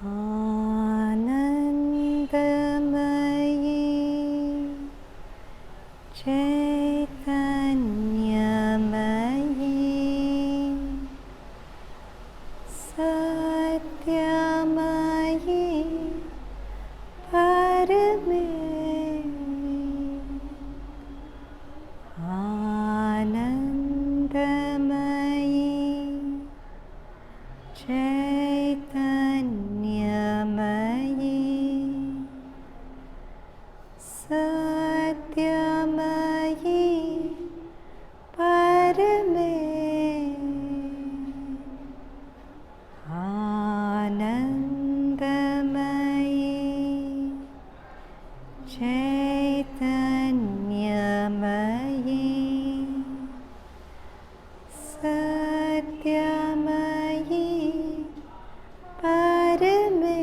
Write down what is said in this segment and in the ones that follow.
Anandamayi Chaitanyamayi Satyamayi Parame Anandamayi Chaitanyamayi Satyamayi Parame Anandamayi Chaitanyamayi Satyamayi Parame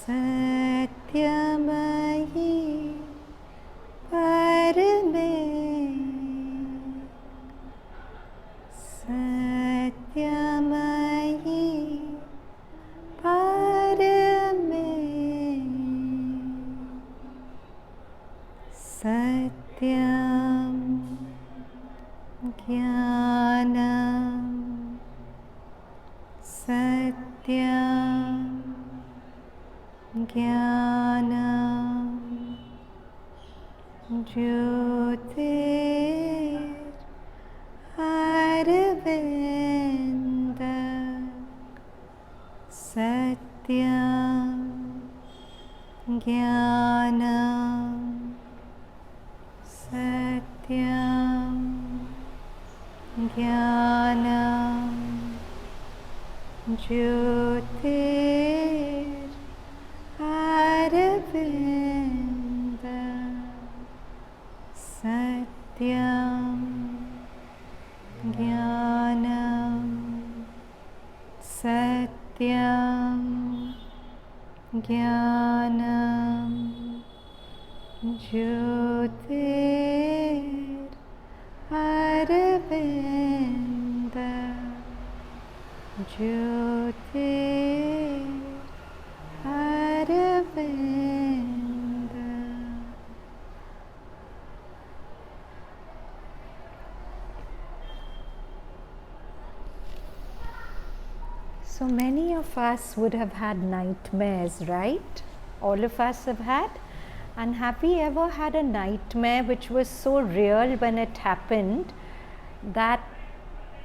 Satyamayi Parame Satyamayi Parame Satyam Jnanam Satyam Jnanam Jyotir Aravinda Satyam Jnanam Satyam Jnanam Jyotir Aravinda Satyam Jnanam Satyam Jnanam Jyotir Aravinda Jyotir Aravinda. So many of us would have had nightmares, right? All of us have had. And have we ever had a nightmare which was so real when it happened that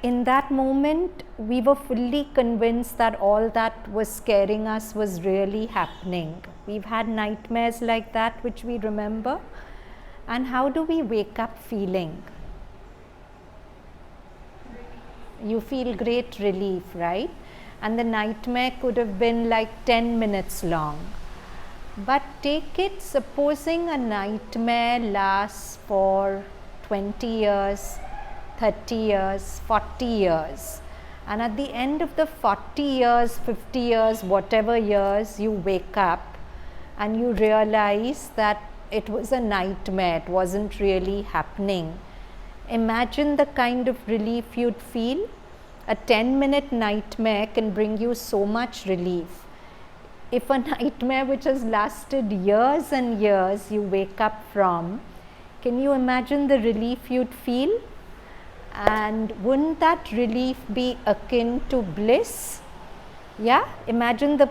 in that moment we were fully convinced that all that was scaring us was really happening? We've had nightmares like that which we remember. And how do we wake up feeling? You feel great relief, right? And the nightmare could have been like 10 minutes long. But take it, supposing a nightmare lasts for 20 years, 30 years, 40 years. And at the end of the 40 years, 50 years, whatever years, you wake up and you realize that it was a nightmare, it wasn't really happening. Imagine the kind of relief you'd feel. A 10-minute nightmare can bring you so much relief. If a nightmare which has lasted years and years you wake up from, can you imagine the relief you'd feel? And wouldn't that relief be akin to bliss? Yeah, imagine the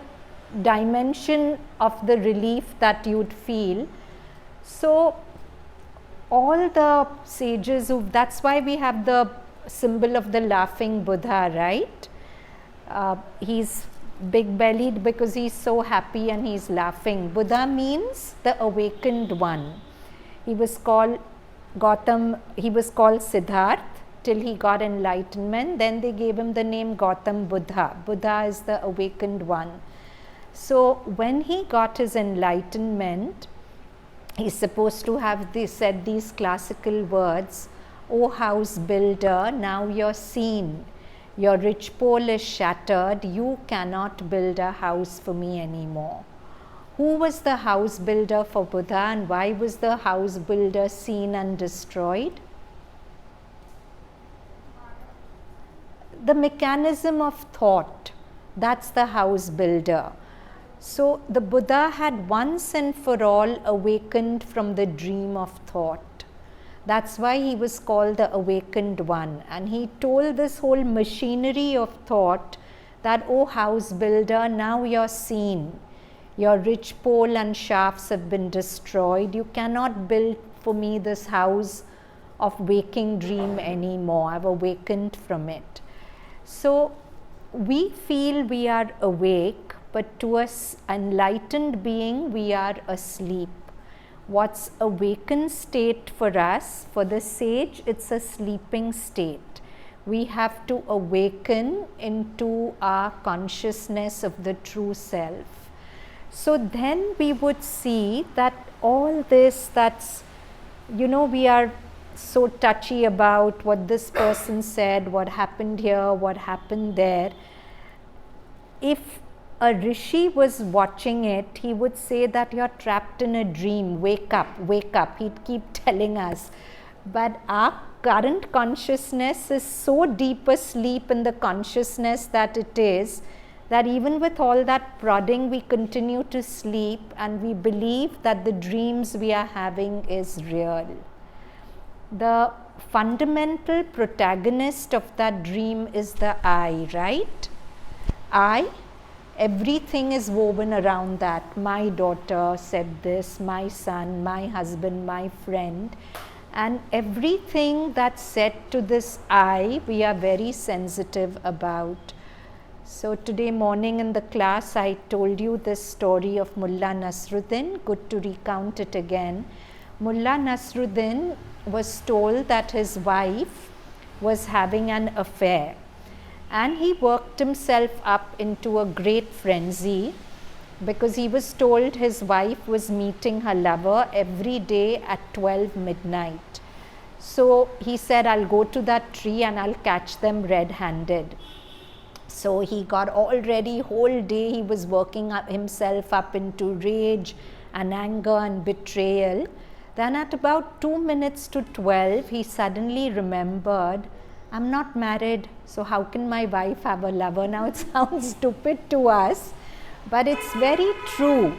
dimension of the relief that you'd feel. So all the sages that's why we have the symbol of the laughing Buddha, right? He's big-bellied because he's so happy and he's laughing. Buddha means the awakened one. He was called Gautam, he was called Siddharth till he got enlightenment. Then they gave him the name Gautam Buddha. Buddha is the awakened one. So when he got his enlightenment, he's supposed to have said these classical words, "O house builder, now you're seen. Your rich pole is shattered. You cannot build a house for me anymore." Who was the house builder for Buddha, and why was the house builder seen and destroyed? the mechanism of thought. That's the house builder. So the Buddha had once and for all awakened from the dream of thought. That's why he was called the awakened one. And he told this whole machinery of thought that, oh house builder, now you're seen. Your ridge pole and shafts have been destroyed. You cannot build for me this house of waking dream anymore. I've awakened from it. So we feel we are awake, but to us enlightened being, we are asleep. What's awakened state for us, for the sage, it's a sleeping state. We have to awaken into our consciousness of the true self. So then we would see that all this that's, we are so touchy about what this person said, what happened here, what happened there. If a rishi was watching it, he would say that you're trapped in a dream, wake up, wake up. He'd keep telling us. But our current consciousness is so deep asleep in the consciousness that it is, that even with all that prodding, we continue to sleep and we believe that the dreams we are having is real. The fundamental protagonist of that dream is the I, right? I, everything is woven around that. My daughter said this, my son, my husband, my friend. And everything that's said to this I, we are very sensitive about. So today morning in the class, I told you this story of Mullah Nasruddin. Good to recount it again. Mullah Nasruddin was told that his wife was having an affair, and he worked himself up into a great frenzy because he was told his wife was meeting her lover every day at 12 midnight. So he said, I'll go to that tree and I'll catch them red-handed. So he got all ready, whole day he was working himself up into rage and anger and betrayal. Then at about 2 minutes to 12, he suddenly remembered, I'm not married, so how can my wife have a lover? Now it sounds stupid to us, but it's very true.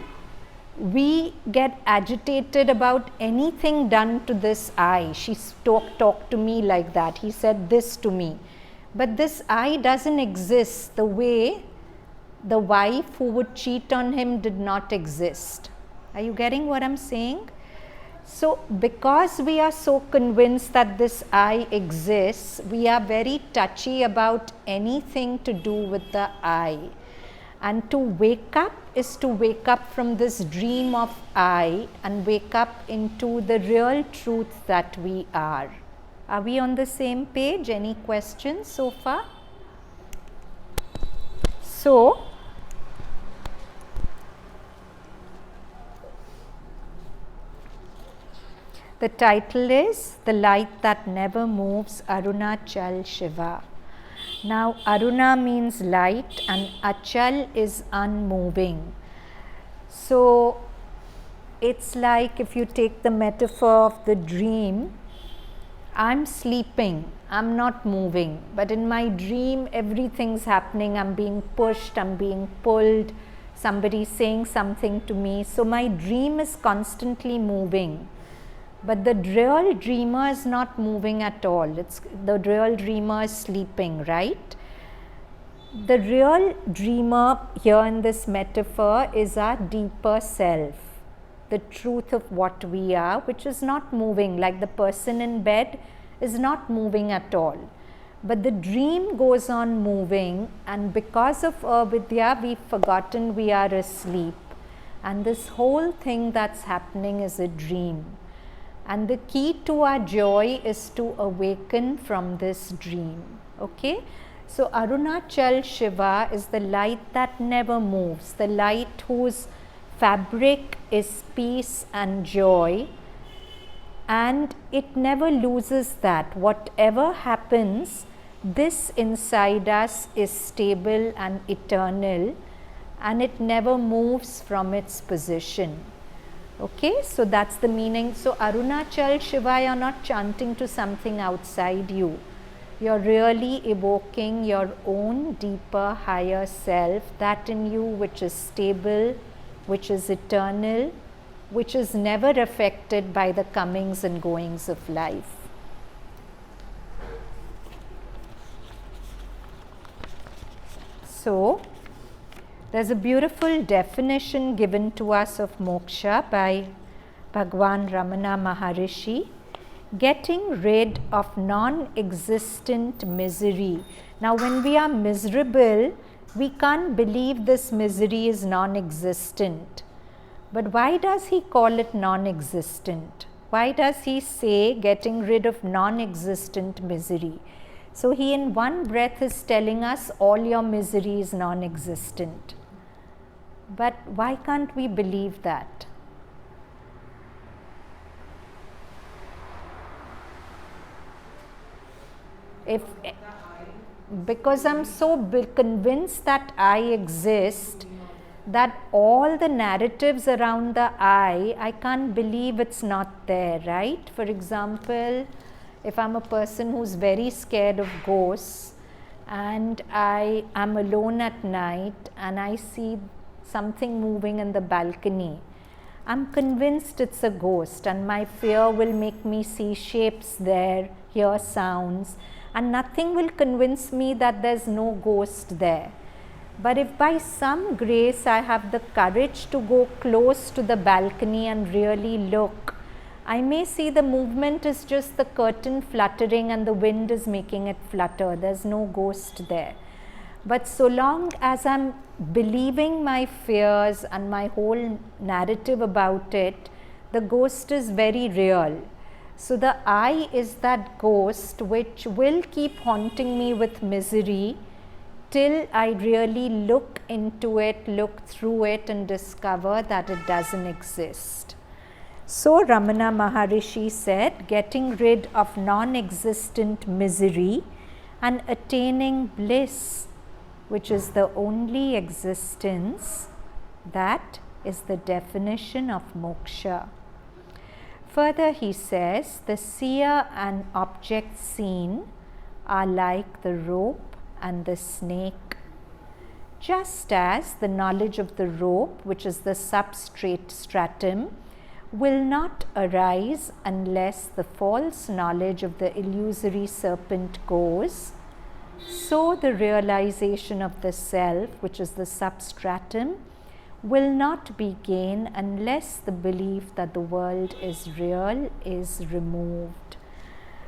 We get agitated about anything done to this I. She talked to me like that. He said this to me. But this I doesn't exist the way the wife who would cheat on him did not exist. Are you getting what I'm saying? So because we are so convinced that this I exists, we are very touchy about anything to do with the I. And to wake up is to wake up from this dream of I and wake up into the real truth that we are. Are we on the same page? Any questions so far? So, the title is The Light That Never Moves, Arunachal Shiva. Now, Aruna means light and Achal is unmoving. So, it's like if you take the metaphor of the dream, I'm sleeping, I'm not moving, but in my dream everything's happening. I'm being pushed, I'm being pulled, somebody's saying something to me. So my dream is constantly moving. But the real dreamer is not moving at all. The real dreamer is sleeping, right? The real dreamer here in this metaphor is our deeper self, the truth of what we are, which is not moving. Like the person in bed is not moving at all. But the dream goes on moving, and because of avidya, we've forgotten we are asleep. And this whole thing that's happening is a dream. And the key to our joy is to awaken from this dream. Okay? So Arunachal Shiva is the light that never moves, the light whose fabric is peace and joy, and it never loses that. Whatever happens, this inside us is stable and eternal, and it never moves from its position. Okay, so that's the meaning. So Arunachal Shiva, you're not chanting to something outside you. You're really evoking your own deeper, higher self, that in you which is stable, which is eternal, which is never affected by the comings and goings of life. So, there's a beautiful definition given to us of moksha by Bhagwan Ramana Maharishi: getting rid of non-existent misery. Now, when we are miserable, we can't believe this misery is non-existent. But why does he call it non-existent? Why does he say getting rid of non-existent misery? So he in one breath is telling us all your misery is non-existent. But why can't we believe that? Because I'm so convinced that I exist, that all the narratives around the I can't believe it's not there, right? For example, if I'm a person who's very scared of ghosts and I am alone at night and I see something moving in the balcony, I'm convinced it's a ghost, and my fear will make me see shapes there, hear sounds, and nothing will convince me that there's no ghost there. But if by some grace I have the courage to go close to the balcony and really look, I may see the movement is just the curtain fluttering and the wind is making it flutter. There's no ghost there. But so long as I'm believing my fears and my whole narrative about it, the ghost is very real. So the I is that ghost which will keep haunting me with misery till I really look into it, look through it, and discover that it doesn't exist. So Ramana Maharishi said, getting rid of non-existent misery and attaining bliss, which is the only existence, that is the definition of moksha. Further he says, the seer and object seen are like the rope and the snake. Just as the knowledge of the rope, which is the substrate stratum, will not arise unless the false knowledge of the illusory serpent goes, so the realization of the self, which is the substratum, will not be gained unless the belief that the world is real is removed.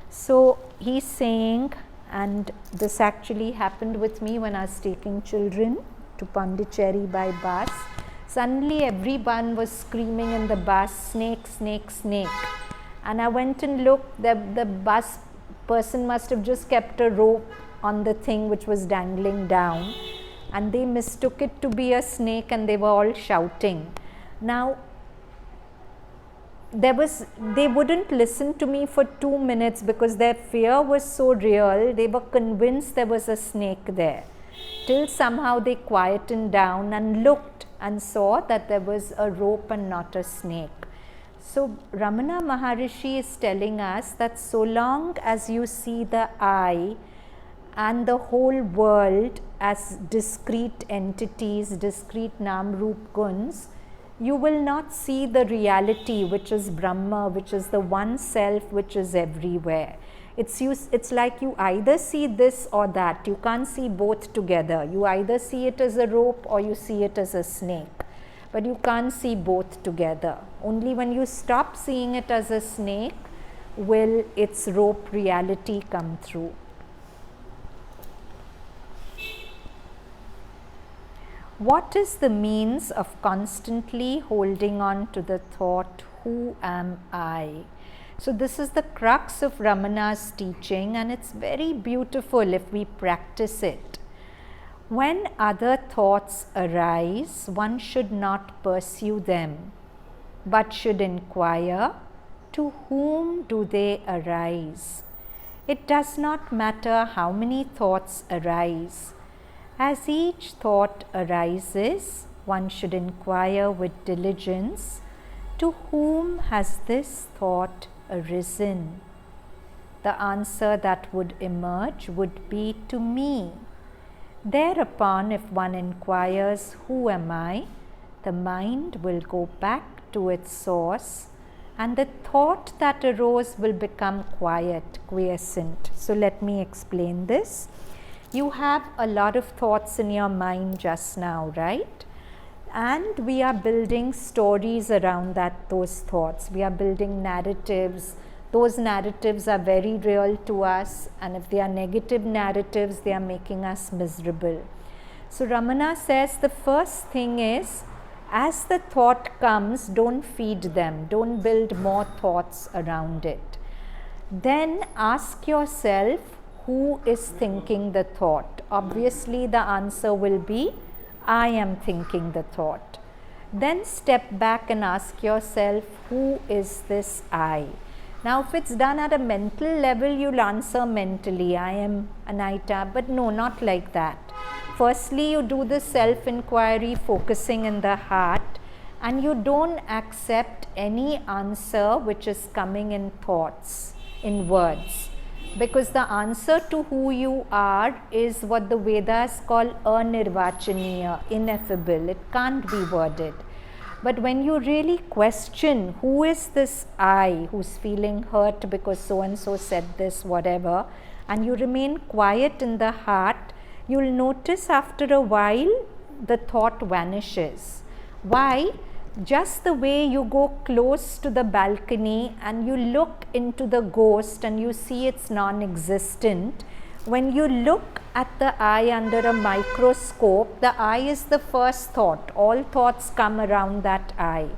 So he's saying, and this actually happened with me when I was taking children to Pondicherry by bus. Suddenly everyone was screaming in the bus, snake, snake, snake. And I went and looked, the bus person must have just kept a rope on the thing which was dangling down. And they mistook it to be a snake and they were all shouting. Now, they wouldn't listen to me for 2 minutes because their fear was so real, they were convinced there was a snake there. Till somehow they quietened down and looked and saw that there was a rope and not a snake. So Ramana Maharishi is telling us that so long as you see the I and the whole world as discrete entities, discrete Nam Roop Guns, you will not see the reality which is Brahma, which is the one self which is everywhere. It's like you either see this or that. You can't see both together. You either see it as a rope or you see it as a snake. But you can't see both together. Only when you stop seeing it as a snake will its rope reality come through. What is the means of constantly holding on to the thought, who am I? So this is the crux of Ramana's teaching, and it's very beautiful if we practice it. When other thoughts arise, one should not pursue them, but should inquire, to whom do they arise? It does not matter how many thoughts arise. As each thought arises, one should inquire with diligence, to whom has this thought arisen? the answer that would emerge would be to me. Thereupon, if one inquires, who am I? The mind will go back to its source, and the thought that arose will become quiet, quiescent. So let me explain this. You have a lot of thoughts in your mind just now, right? And we are building stories around those thoughts. We are building narratives. Those narratives are very real to us, and if they are negative narratives, they are making us miserable. So Ramana says the first thing is, as the thought comes, don't feed them, don't build more thoughts around it. Then ask yourself, who is thinking the thought? Obviously the answer will be, I am thinking the thought. Then step back and ask yourself, who is this I? Now if it's done at a mental level, you'll answer mentally, I am Anahita, but no, not like that. Firstly, you do the self-inquiry focusing in the heart, and you don't accept any answer which is coming in thoughts, in words. Because the answer to who you are is what the Vedas call anirvachaniya, ineffable. It can't be worded. But when you really question, who is this I who's feeling hurt because so-and-so said this, whatever, and you remain quiet in the heart, you'll notice after a while the thought vanishes. Why? Just the way you go close to the balcony and you look into the ghost and you see it's non-existent. When you look at the eye under a microscope, the eye is the first thought. All thoughts come around that eye.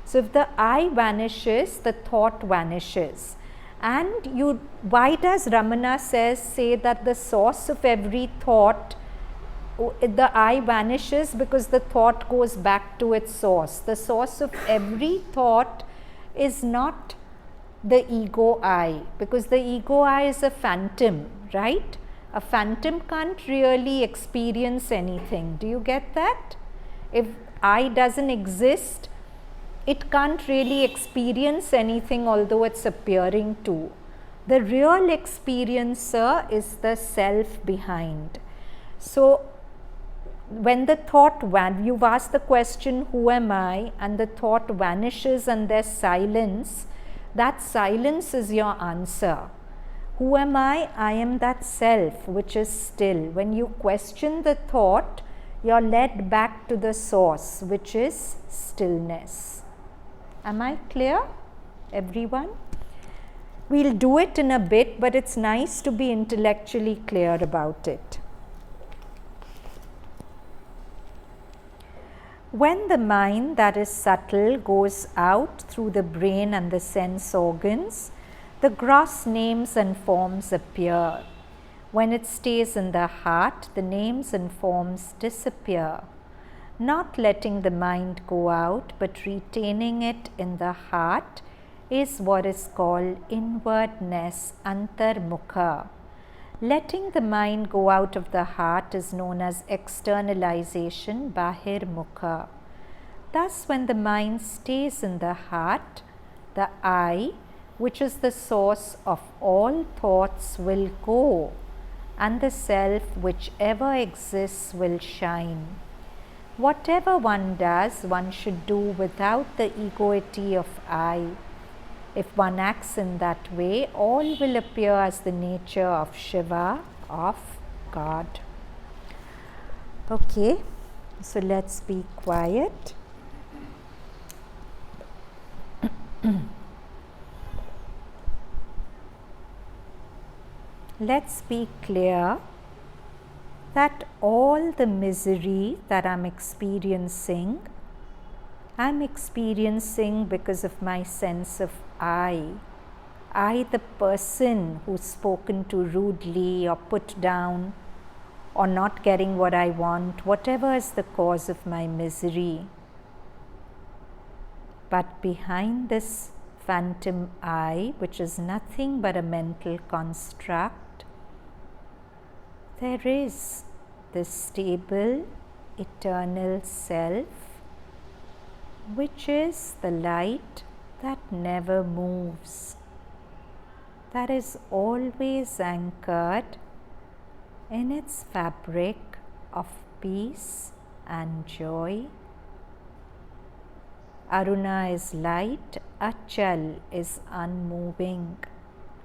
So if the eye vanishes, the thought vanishes. And why does Ramana say that the source of every thought, the I vanishes? Because the thought goes back to its source. The source of every thought is not the ego I, because the ego I is a phantom, right? A phantom can't really experience anything. Do you get that? If I doesn't exist, it can't really experience anything, although it's appearing to. The real experiencer is the self behind. So when the thought, you've asked the question, who am I? And the thought vanishes and there's silence. That silence is your answer. Who am I? I am that self which is still. When you question the thought, you're led back to the source, which is stillness. Am I clear, everyone? We'll do it in a bit, but it's nice to be intellectually clear about it. When the mind that is subtle goes out through the brain and the sense organs, the gross names and forms appear. When it stays in the heart, the names and forms disappear. Not letting the mind go out, but retaining it in the heart is what is called inwardness, antarmukha. Letting the mind go out of the heart is known as externalization, bahirmukha. Thus, when the mind stays in the heart, the I, which is the source of all thoughts, will go, and the self, whichever exists, will shine. Whatever one does, one should do without the egoity of I. If one acts in that way, all will appear as the nature of Shiva, of God. Okay, so let's be quiet. Let's be clear that all the misery that I'm experiencing because of my sense of I, the person who's spoken to rudely or put down or not getting what I want, whatever is the cause of my misery. But behind this phantom I, which is nothing but a mental construct, there is this stable, eternal self, which is the light that never moves. that is always anchored in its fabric of peace and joy. Aruna is light, Achal is unmoving,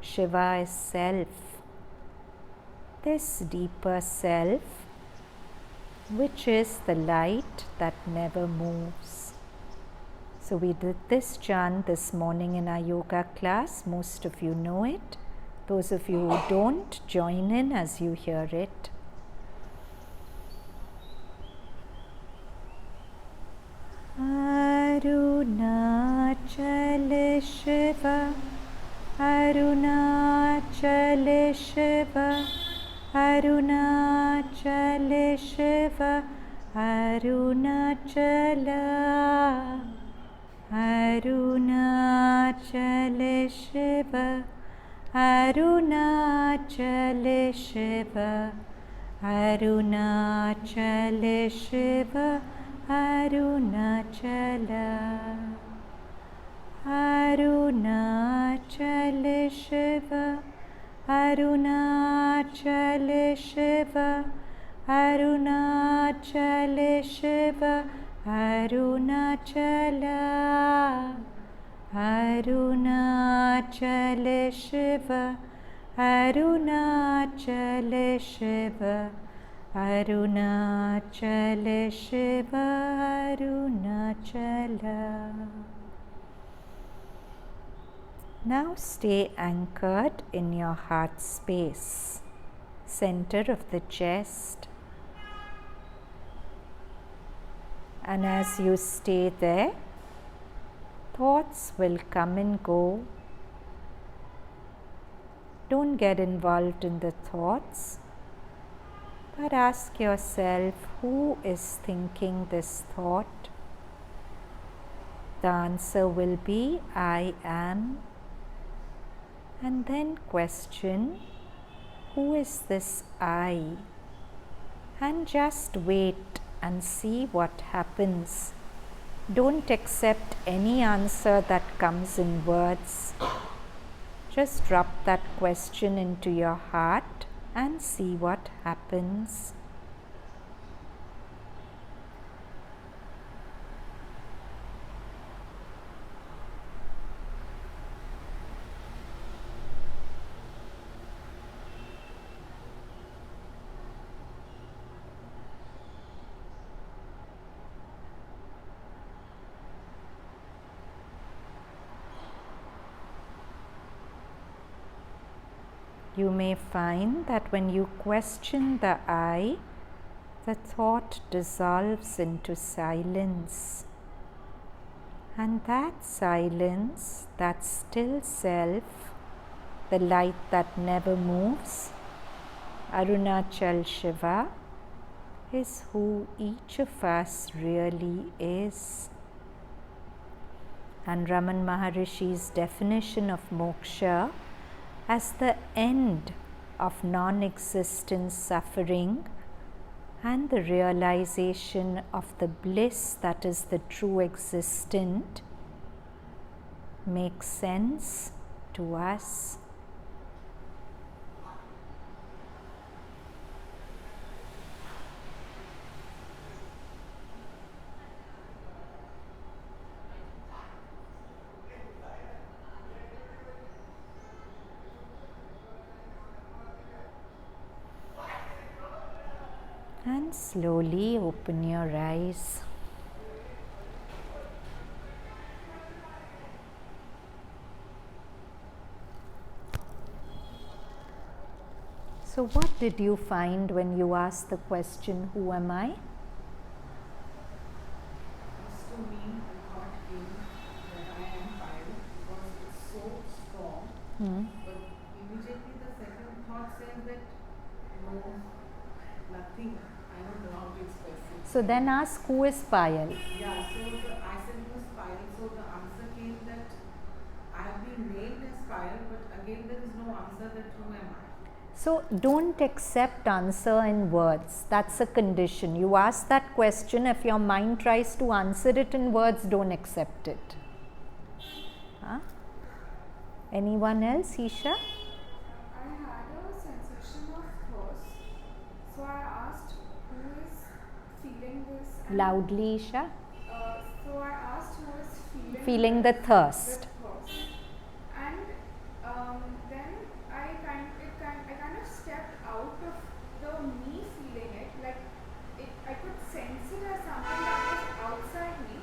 Shiva is self. This deeper self, which is the light that never moves. So we did this chant this morning in our yoga class. Most of you know it. Those of you who don't, join in as you hear it. Arunachal Shiva, Arunachal Shiva, Arunachal Shiva, Arunachala, Arunachal Shiva, Arunachal Shiva, Arunachal Shiva, Arunachala, Arunachal Shiva, Arunachal Shiva, Arunachal Shiva, Arunachala, Arunachal Shiva, Arunachal Shiva, Arunachal Shiva, Arunachala. Now stay anchored in your heart space, center of the chest. And as you stay there, thoughts will come and go. Don't get involved in the thoughts, but ask yourself, who is thinking this thought? The answer will be, I am. And then question, who is this I? And just wait and see what happens. Don't accept any answer that comes in words. Just drop that question into your heart and see what happens. You may find that when you question the I, the thought dissolves into silence. And that silence, that still self, the light that never moves, Arunachal Shiva, is who each of us really is. And Raman Maharishi's definition of moksha as the end of non-existent suffering and the realization of the bliss that is the true existent makes sense to us. And slowly open your eyes. So what did you find when you asked the question, who am I? To me, the thought came that I am fire because it's so strong. But immediately the second thought says that no, nothing. I don't know how to express it. So then ask, who is Payal? Yeah, so I said it was fire. So the answer came that I have been named as fire, but again there is no answer that who am I. So don't accept answer in words. That's a condition. You ask that question, if your mind tries to answer it in words, don't accept it. Anyone else, Isha? I had a sensation of thirst, so I asked who is feeling this. And, Loudly, Isha. So I asked who is Feeling the thirst. And then I kind of stepped out of the me feeling it, like I could sense it as something that was outside me,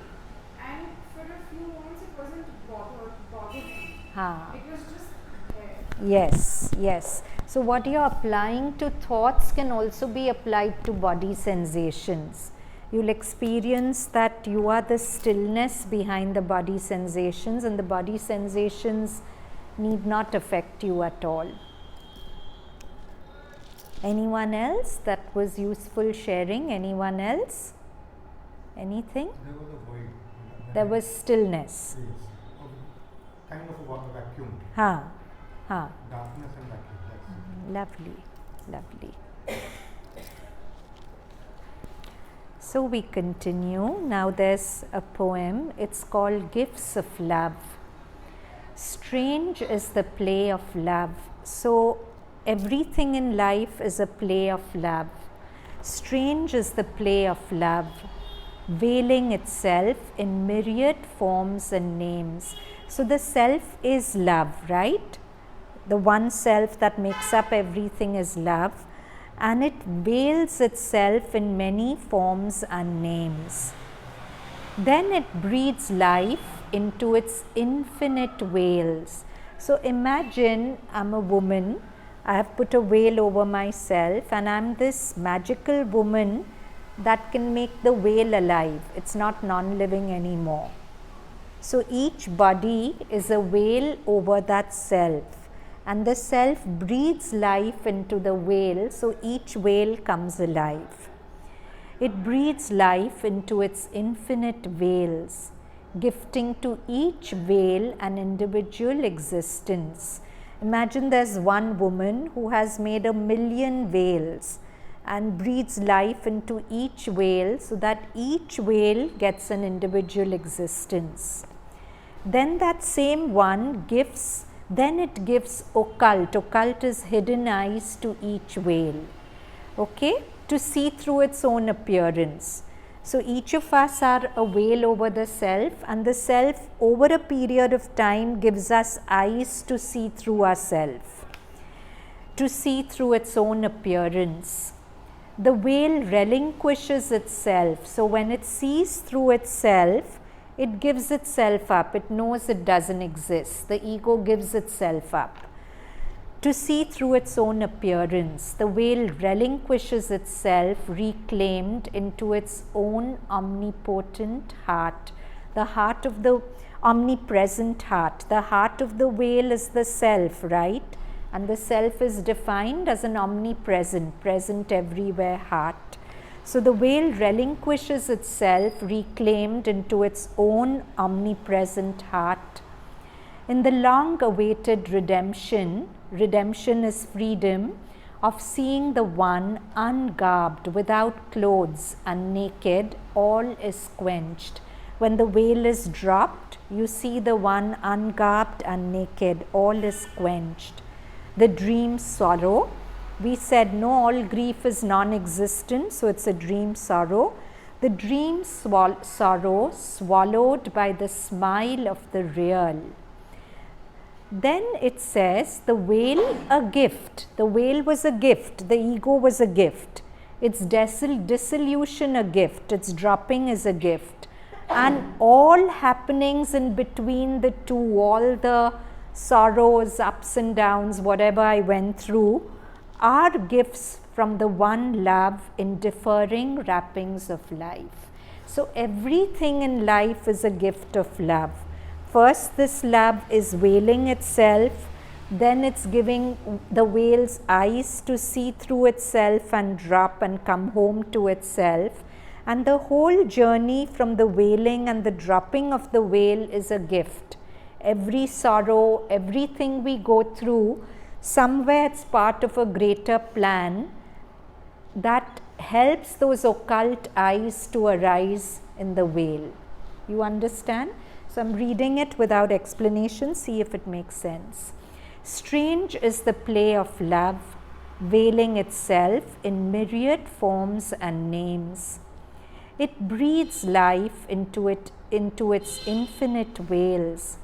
and for a few moments it wasn't bothering me. It was just there. Yes, yes. So what you're applying to thoughts can also be applied to body sensations. You'll experience that you are the stillness behind the body sensations, and the body sensations need not affect you at all. Anyone else? That was useful sharing. Anyone else? Anything? There was a void. There was stillness. Yes. Kind of a vacuum. Darkness and vacuum. Lovely, lovely. So we continue. Now there's a poem. It's called Gifts of Love. Strange is the play of love. So everything in life is a play of love. Strange is the play of love, veiling itself in myriad forms and names. So the self is love, right? The one self that makes up everything is love, and it veils itself in many forms and names. Then it breathes life into its infinite veils. So imagine I'm a woman, I have put a veil over myself, and I'm this magical woman that can make the veil alive. It's not non-living anymore. So each body is a veil over that self, and the self breathes life into the veil, so each veil comes alive. It breathes life into its infinite veils, gifting to each veil an individual existence. Imagine there's one woman who has made 1,000,000 veils and breathes life into each veil so that each veil gets an individual existence. Then that same one gives, then it gives occult. Occult is hidden eyes to each veil, okay, to see through its own appearance. So each of us are a veil over the self, and the self over a period of time gives us eyes to see through ourself, to see through its own appearance. The veil relinquishes itself. So when it sees through itself, it gives itself up. It knows it doesn't exist. The ego gives itself up to see through its own appearance. The veil relinquishes itself, reclaimed into its own omnipotent heart, the heart of the omnipresent heart. The heart of the veil is the self, right? And the self is defined as an omnipresent, present everywhere heart. So the veil relinquishes itself, reclaimed into its own omnipresent heart. In the long-awaited redemption, redemption is freedom of seeing the one ungarbed, without clothes and naked, all is quenched. When the veil is dropped, you see the one ungarbed and naked, all is quenched. The dream sorrow, we said no, all grief is non-existent, so it's a dream sorrow. The dream sorrow swallowed by the smile of the real. Then it says the veil a gift. The veil was a gift. The ego was a gift. Its dissolution a gift. Its dropping is a gift. And all happenings in between the two, all the sorrows, ups and downs, whatever I went through, are gifts from the one love in differing wrappings of life. So everything in life is a gift of love. First, this love is veiling itself, then it's giving the veil's eyes to see through itself and drop and come home to itself. And the whole journey from the veiling and the dropping of the veil is a gift. Every sorrow, everything we go through, somewhere it's part of a greater plan that helps those occult eyes to arise in the veil. You understand? So I'm reading it without explanation, see if it makes sense. Strange is the play of love, veiling itself in myriad forms and names. It breathes life into its infinite veils,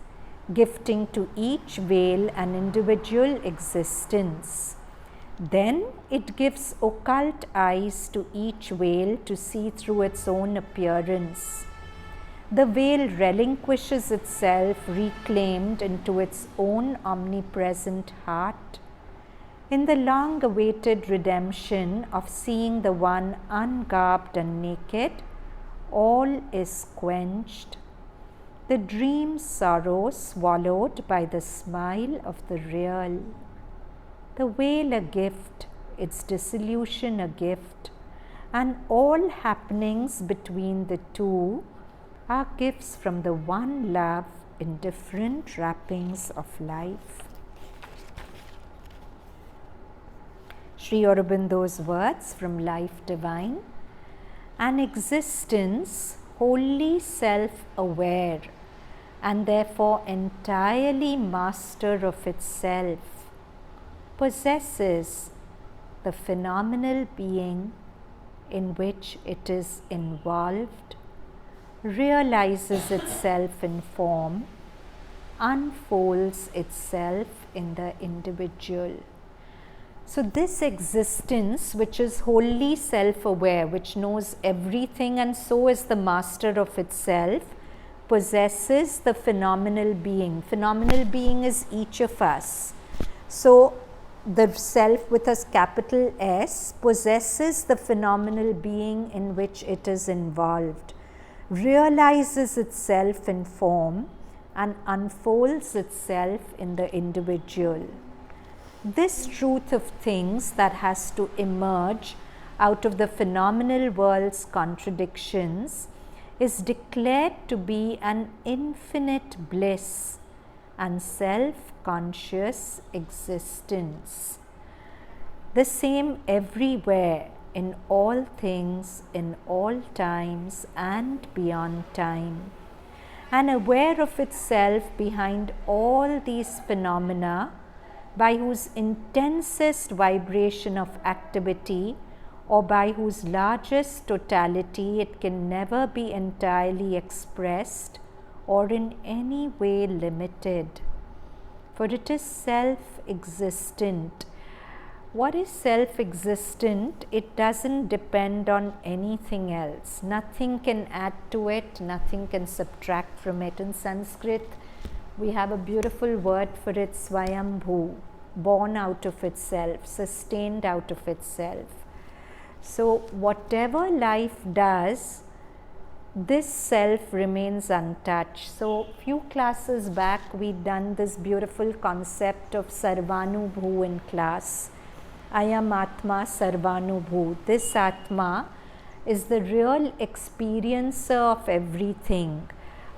gifting to each veil an individual existence. Then it gives occult eyes to each veil to see through its own appearance. The veil relinquishes itself, reclaimed into its own omnipresent heart. In the long awaited redemption of seeing the one ungarbed and naked, all is quenched. The dream sorrow swallowed by the smile of the real. The veil a gift, its dissolution a gift, and all happenings between the two are gifts from the one love in different wrappings of life. Sri Aurobindo's words from Life Divine. An existence wholly self-aware and therefore entirely master of itself possesses the phenomenal being in which it is involved, realizes itself in form, unfolds itself in the individual. So this existence, which is wholly self-aware, which knows everything and so is the master of itself, possesses the phenomenal being. Phenomenal being is each of us. So the self with a capital S possesses the phenomenal being in which it is involved, realizes itself in form and unfolds itself in the individual. This truth of things that has to emerge out of the phenomenal world's contradictions is declared to be an infinite bliss and self-conscious existence. The same everywhere, in all things, in all times and beyond time, and aware of itself behind all these phenomena, by whose intensest vibration of activity or by whose largest totality it can never be entirely expressed or in any way limited. For it is self-existent. What is self-existent? It doesn't depend on anything else. Nothing can add to it, nothing can subtract from it. In Sanskrit, we have a beautiful word for it, Swayambhu, born out of itself, sustained out of itself. So whatever life does, this self remains untouched. So few classes back we'd done this beautiful concept of Sarvanubhu in class. Ayam Atma Sarvanubhu. This Atma is the real experiencer of everything.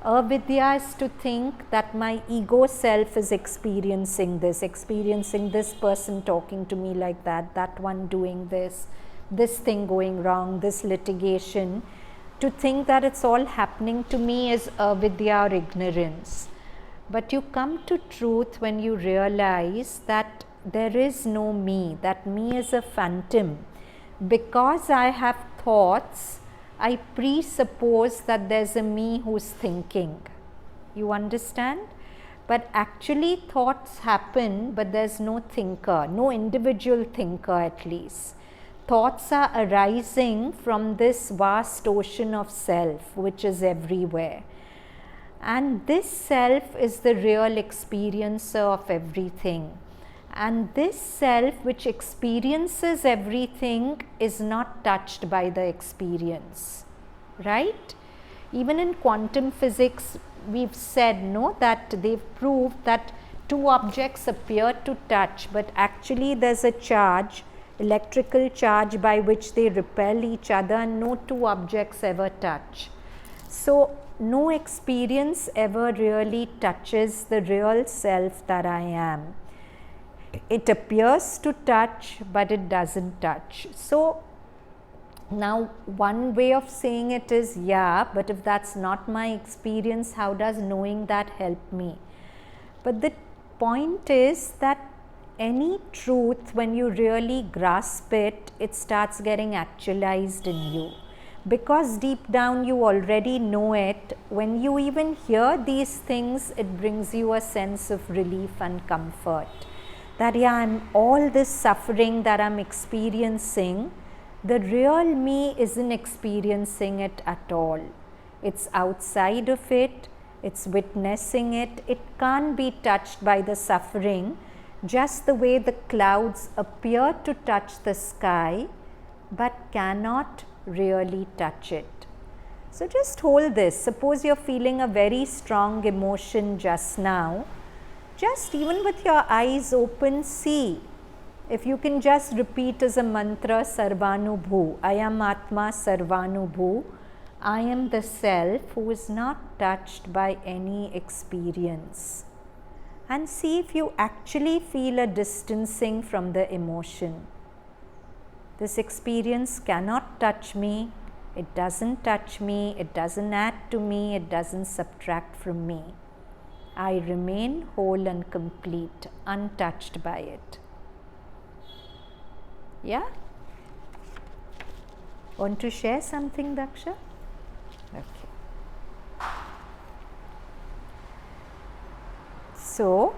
Avidya is to think that my ego self is experiencing this person talking to me like that, that one doing this thing going wrong, this litigation. To think that it's all happening to me is avidya or ignorance. But you come to truth when you realize that there is no me, that me is a phantom. Because I have thoughts, I presuppose that there's a me who's thinking. You understand? But actually thoughts happen, but there's no thinker, no individual thinker at least. Thoughts are arising from this vast ocean of self, which is everywhere. And this self is the real experiencer of everything. And this self which experiences everything is not touched by the experience, right? Even in quantum physics, we've said, no, that they've proved that two objects appear to touch, but actually there's a charge, electrical charge, by which they repel each other, and no two objects ever touch. So no experience ever really touches the real self that I am. It appears to touch, but it doesn't touch. So Now, one way of saying it is, yeah, but if that's not my experience, how does knowing that help me? But the point is that any truth, when you really grasp it, it starts getting actualized in you. Because deep down you already know it, when you even hear these things, it brings you a sense of relief and comfort. That, yeah, all this suffering that I'm experiencing, the real me isn't experiencing it at all. It's outside of it, it's witnessing it. It can't be touched by the suffering, just the way the clouds appear to touch the sky, but cannot really touch it. So just hold this. Suppose you're feeling a very strong emotion just now. Just even with your eyes open, see. If you can just repeat as a mantra, Sarvanubhu, I am Atma Sarvanubhu, I am the self who is not touched by any experience. And see if you actually feel a distancing from the emotion. This experience cannot touch me, it doesn't touch me, it doesn't add to me, it doesn't subtract from me. I remain whole and complete, untouched by it. Yeah? Want to share something, Daksha? Okay. So,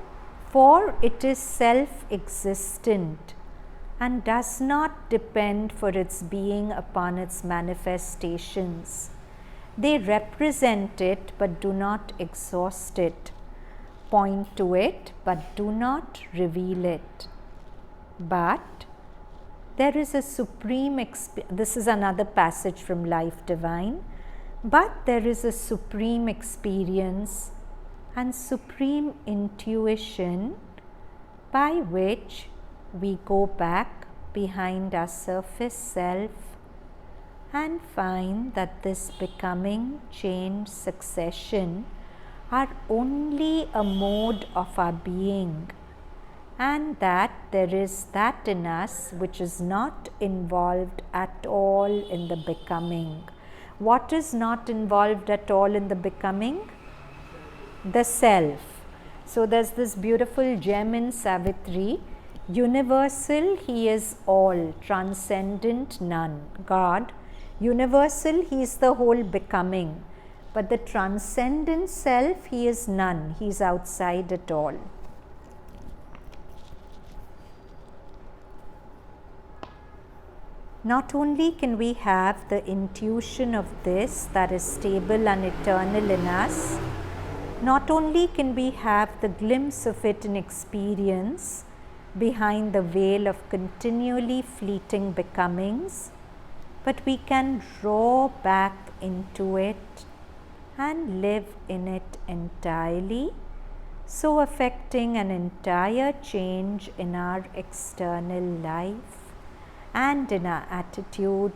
for it is self-existent and does not depend for its being upon its manifestations. They represent it but do not exhaust it, point to it but do not reveal it. But there is a supreme this is another passage from Life Divine. But there is a supreme experience and supreme intuition by which we go back behind our surface self and find that this becoming, change, succession are only a mode of our being, and that there is that in us which is not involved at all in the becoming. What is not involved at all in the becoming? The self. So there's this beautiful gem in Savitri, universal, he is all, transcendent, none. God, universal, he is the whole becoming, but the transcendent self, he is none, he is outside it all. Not only can we have the intuition of this that is stable and eternal in us, not only can we have the glimpse of it in experience behind the veil of continually fleeting becomings, but we can draw back into it and live in it entirely, so affecting an entire change in our external life and in our attitude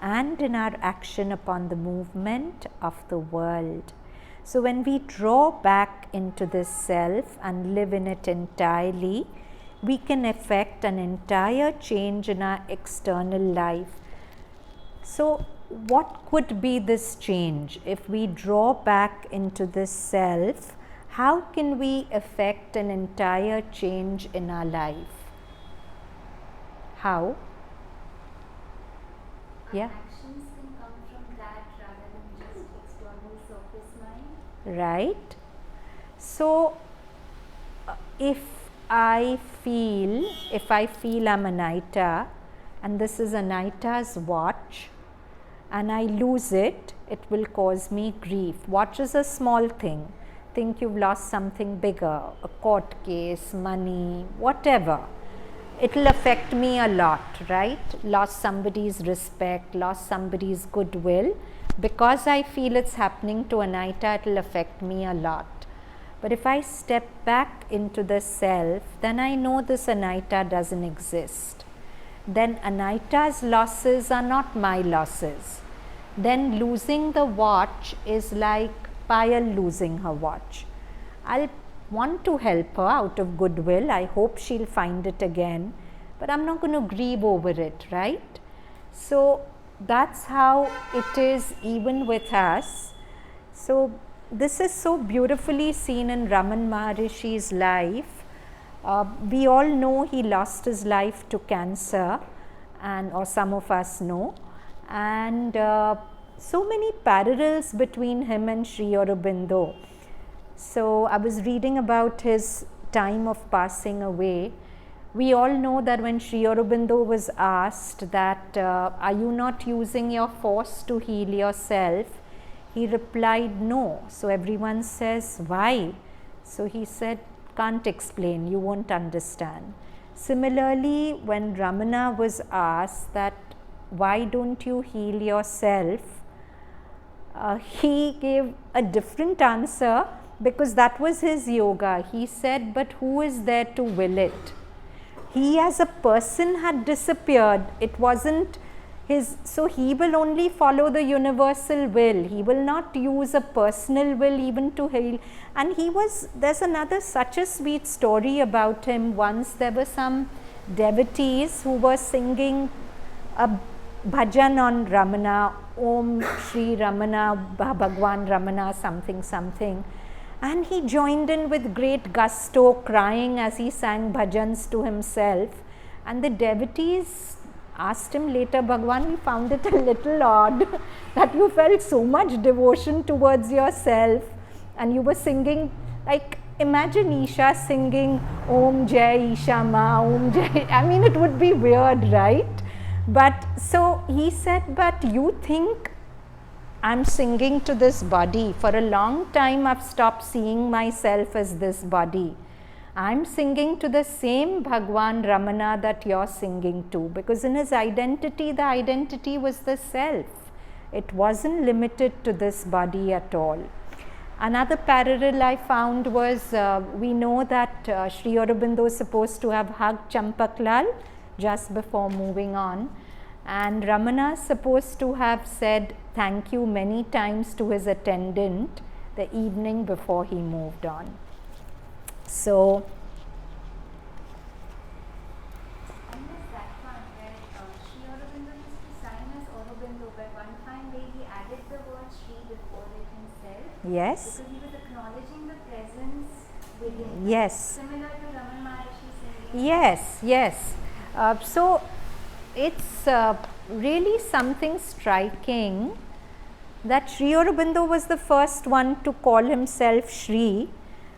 and in our action upon the movement of the world. So when we draw back into this self and live in it entirely, we can effect an entire change in our external life. So what could be this change? If we draw back into this self, how can we effect an entire change in our life? How? Yeah. Actions can come from that rather than just external surface mind. Right. So if I feel I'm Anahita and this is Anahita's watch and I lose it, it will cause me grief. Watch is a small thing. Think you've lost something bigger, a court case, money, whatever. It'll affect me a lot, right? Lost somebody's respect, lost somebody's goodwill. Because I feel it's happening to Anahita, it'll affect me a lot. But if I step back into the self, then I know this Anahita doesn't exist. Then Anahita's losses are not my losses. Then losing the watch is like Payal losing her watch. I'll want to help her out of goodwill. I hope she'll find it again, but I'm not going to grieve over it, right? So that's how it is even with us. So this is so beautifully seen in Raman Maharishi's life. We all know he lost his life to cancer, and or some of us know, and so many parallels between him and Sri Aurobindo. So I was reading about his time of passing away. We all know that when Sri Aurobindo was asked that, are you not using your force to heal yourself? He replied, no. So everyone says, why? So he said, can't explain, you won't understand. Similarly, when Ramana was asked that, why don't you heal yourself? He gave a different answer, because that was his yoga. He said, but who is there to will it? He as a person had disappeared. It wasn't his, so he will only follow the universal will. He will not use a personal will even to heal. And he was, there's another such a sweet story about him. Once there were some devotees who were singing a bhajan on Ramana, Om Shri Ramana, Bhagwan Ramana, something, something. And he joined in with great gusto, crying as he sang bhajans to himself. And the devotees asked him later, Bhagwan, we found it a little odd that you felt so much devotion towards yourself and you were singing, like, imagine Isha singing Om Jai Isha Ma, Om Jai, I mean, it would be weird, right? But so he said, but you think I'm singing to this body. For a long time I've stopped seeing myself as this body. I'm singing to the same Bhagwan Ramana that you're singing to, because in his identity, the identity was the self. It wasn't limited to this body at all. Another parallel I found was, we know that Sri Aurobindo is supposed to have hugged Champaklal just before moving on, and Ramana is supposed to have said thank you many times to his attendant the evening before he moved on. So I missed that one where Sri Aurobindo used to sign as Aurobindo, but one fine day he added the word Sri before it himself. yes, Because he was acknowledging the presence within. yes, Similar to Raman Maharshi singing. yes, yes. So it's really something striking that Sri Aurobindo was the first one to call himself Sri,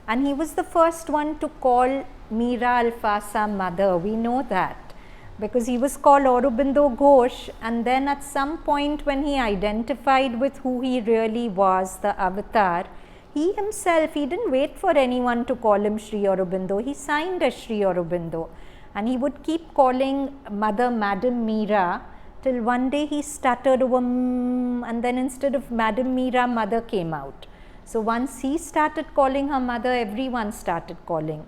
and he was the first one to call Meera Alfasa mother. We know that because he was called Aurobindo Ghosh, and then at some point when he identified with who he really was, the avatar, he himself, he didn't wait for anyone to call him Sri Aurobindo. He signed as Sri Aurobindo, and he would keep calling mother Madam Meera till one day he stuttered over and then instead of Madam Meera, mother came out. So once he started calling her mother, everyone started calling.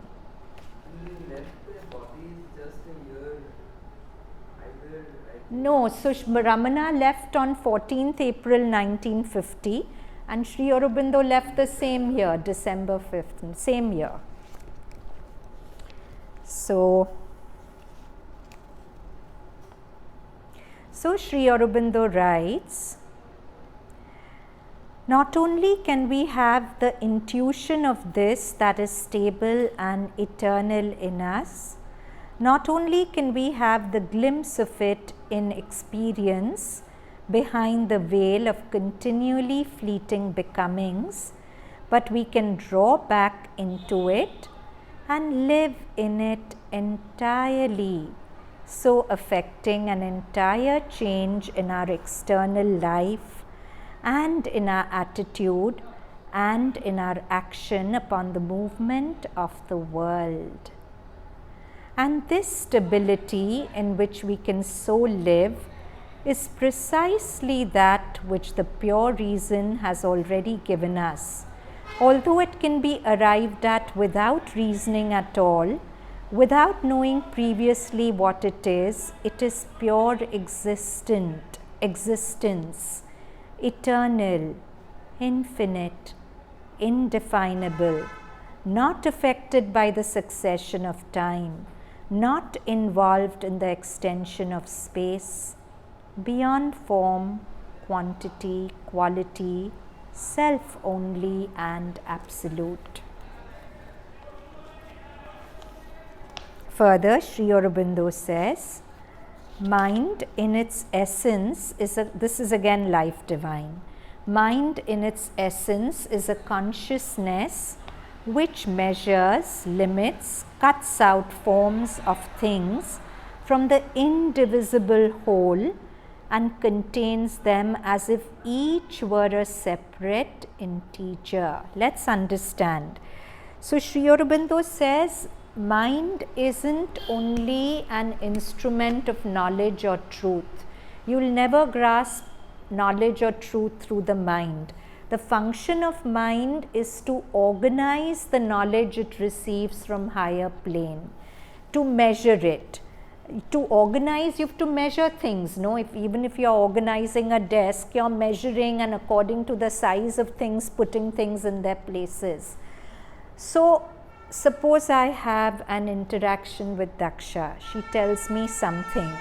He left their bodies just a year, either, I think. No, so Ramana left on 14th April 1950 and Sri Aurobindo left the same year, December 5th, same year. So Sri Aurobindo writes, not only can we have the intuition of this that is stable and eternal in us, not only can we have the glimpse of it in experience behind the veil of continually fleeting becomings, but we can draw back into it and live in it entirely, so affecting an entire change in our external life and in our attitude and in our action upon the movement of the world. And this stability in which we can so live is precisely that which the pure reason has already given us. Although it can be arrived at without reasoning at all, without knowing previously what it is pure existence, eternal, infinite, indefinable, not affected by the succession of time, not involved in the extension of space, beyond form, quantity, quality, self only and absolute. Further, Sri Aurobindo says, mind in its essence this is again life divine. Mind in its essence is a consciousness which measures, limits, cuts out forms of things from the indivisible whole and contains them as if each were a separate integer. Let's understand. So Sri Aurobindo says, mind isn't only an instrument of knowledge or truth. You'll never grasp knowledge or truth through the mind. The function of mind is to organize the knowledge it receives from higher plane, to measure it. To organize, you have to measure things, no? Even if you're organizing a desk, you're measuring and according to the size of things, putting things in their places. So, suppose I have an interaction with Daksha. She tells me something.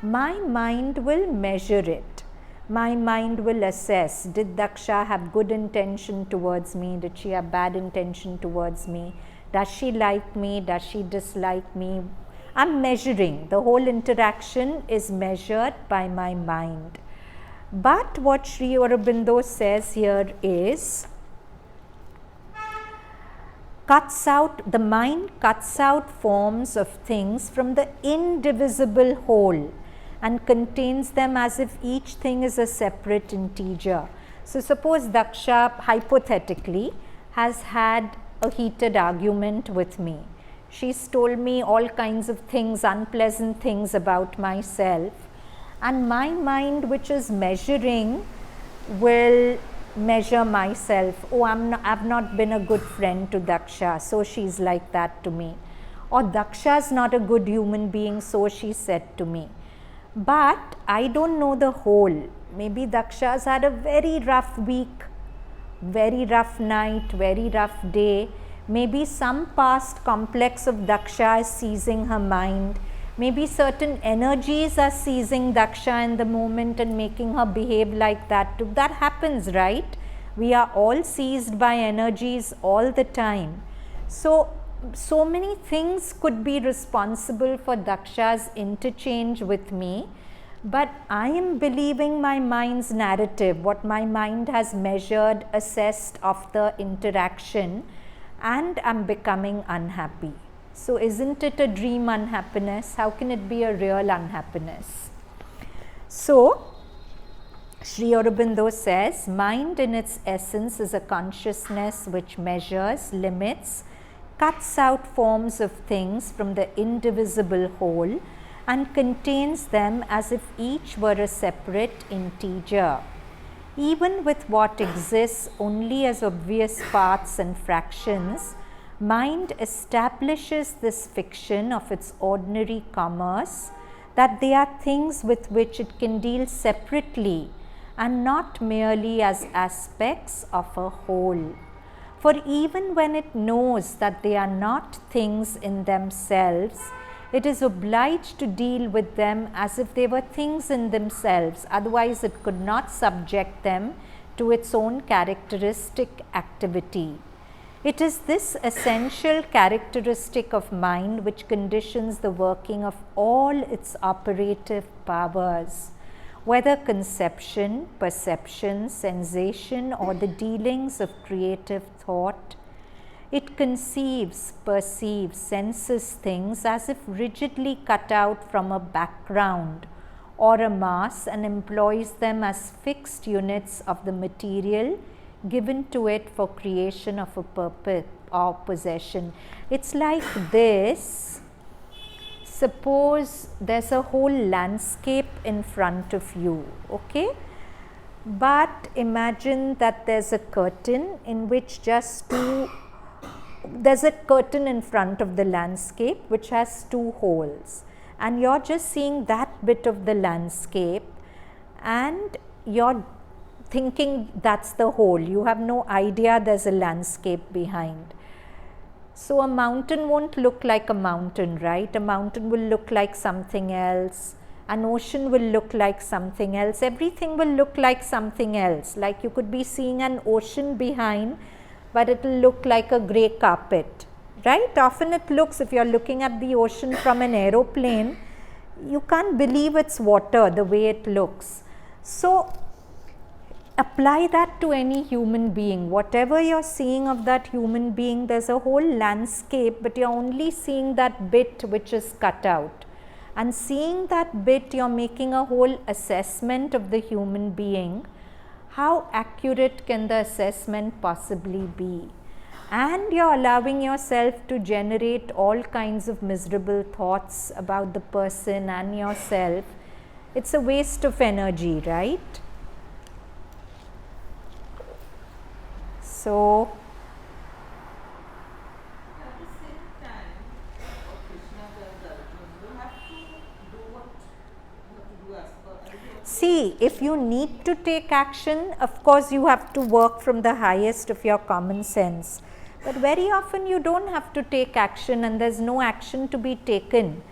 My mind will measure it. My mind will assess, did Daksha have good intention towards me? Did she have bad intention towards me? Does she like me? Does she dislike me? I'm measuring. The whole interaction is measured by my mind. But what Sri Aurobindo says here is, the mind cuts out forms of things from the indivisible whole and contains them as if each thing is a separate integer. So suppose Daksha hypothetically has had a heated argument with me. She's told me all kinds of things, unpleasant things about myself, and my mind, which is measuring, will measure myself. Oh, I've not been a good friend to Daksha, so she's like that to me. Or Daksha's not a good human being, so she said to me. But I don't know the whole. Maybe Daksha's had a very rough week, very rough night, very rough day. Maybe some past complex of Daksha is seizing her mind. Maybe certain energies are seizing Daksha in the moment and making her behave like that too. That happens, right? We are all seized by energies all the time. So many things could be responsible for Daksha's interchange with me, but I am believing my mind's narrative, what my mind has measured, assessed of the interaction, and I'm becoming unhappy. So isn't it a dream unhappiness? How can it be a real unhappiness? So Sri Aurobindo says, mind in its essence is a consciousness which measures, limits, cuts out forms of things from the indivisible whole and contains them as if each were a separate integer. Even with what exists only as obvious parts and fractions, mind establishes this fiction of its ordinary commerce, that they are things with which it can deal separately and not merely as aspects of a whole. For even when it knows that they are not things in themselves, it is obliged to deal with them as if they were things in themselves, otherwise it could not subject them to its own characteristic activity. It is this essential characteristic of mind which conditions the working of all its operative powers, whether conception, perception, sensation, or the dealings of creative thought. It conceives, perceives, senses things as if rigidly cut out from a background or a mass and employs them as fixed units of the material given to it for creation of a purpose or possession. It's like this. Suppose there's a whole landscape in front of you, okay? But imagine that there's a curtain in which there's a curtain in front of the landscape which has two holes, and you're just seeing that bit of the landscape and you're thinking that's the whole. You have no idea there's a landscape behind. So a mountain won't look like a mountain, right? A mountain will look like something else. An ocean will look like something else. Everything will look like something else. Like you could be seeing an ocean behind, but it will look like a grey carpet, right? Often it looks, if you're looking at the ocean from an aeroplane, you can't believe it's water the way it looks. So apply that to any human being. Whatever you're seeing of that human being, there's a whole landscape, but you're only seeing that bit which is cut out. And seeing that bit, you're making a whole assessment of the human being. How accurate can the assessment possibly be? And you're allowing yourself to generate all kinds of miserable thoughts about the person and yourself. It's a waste of energy, right? So, At the same time, what Krishna tells Arjuna, you have to do what you have to do as per. see, if you need to take action, of course you have to work from the highest of your common sense. But very often you don't have to take action and there's no action to be taken.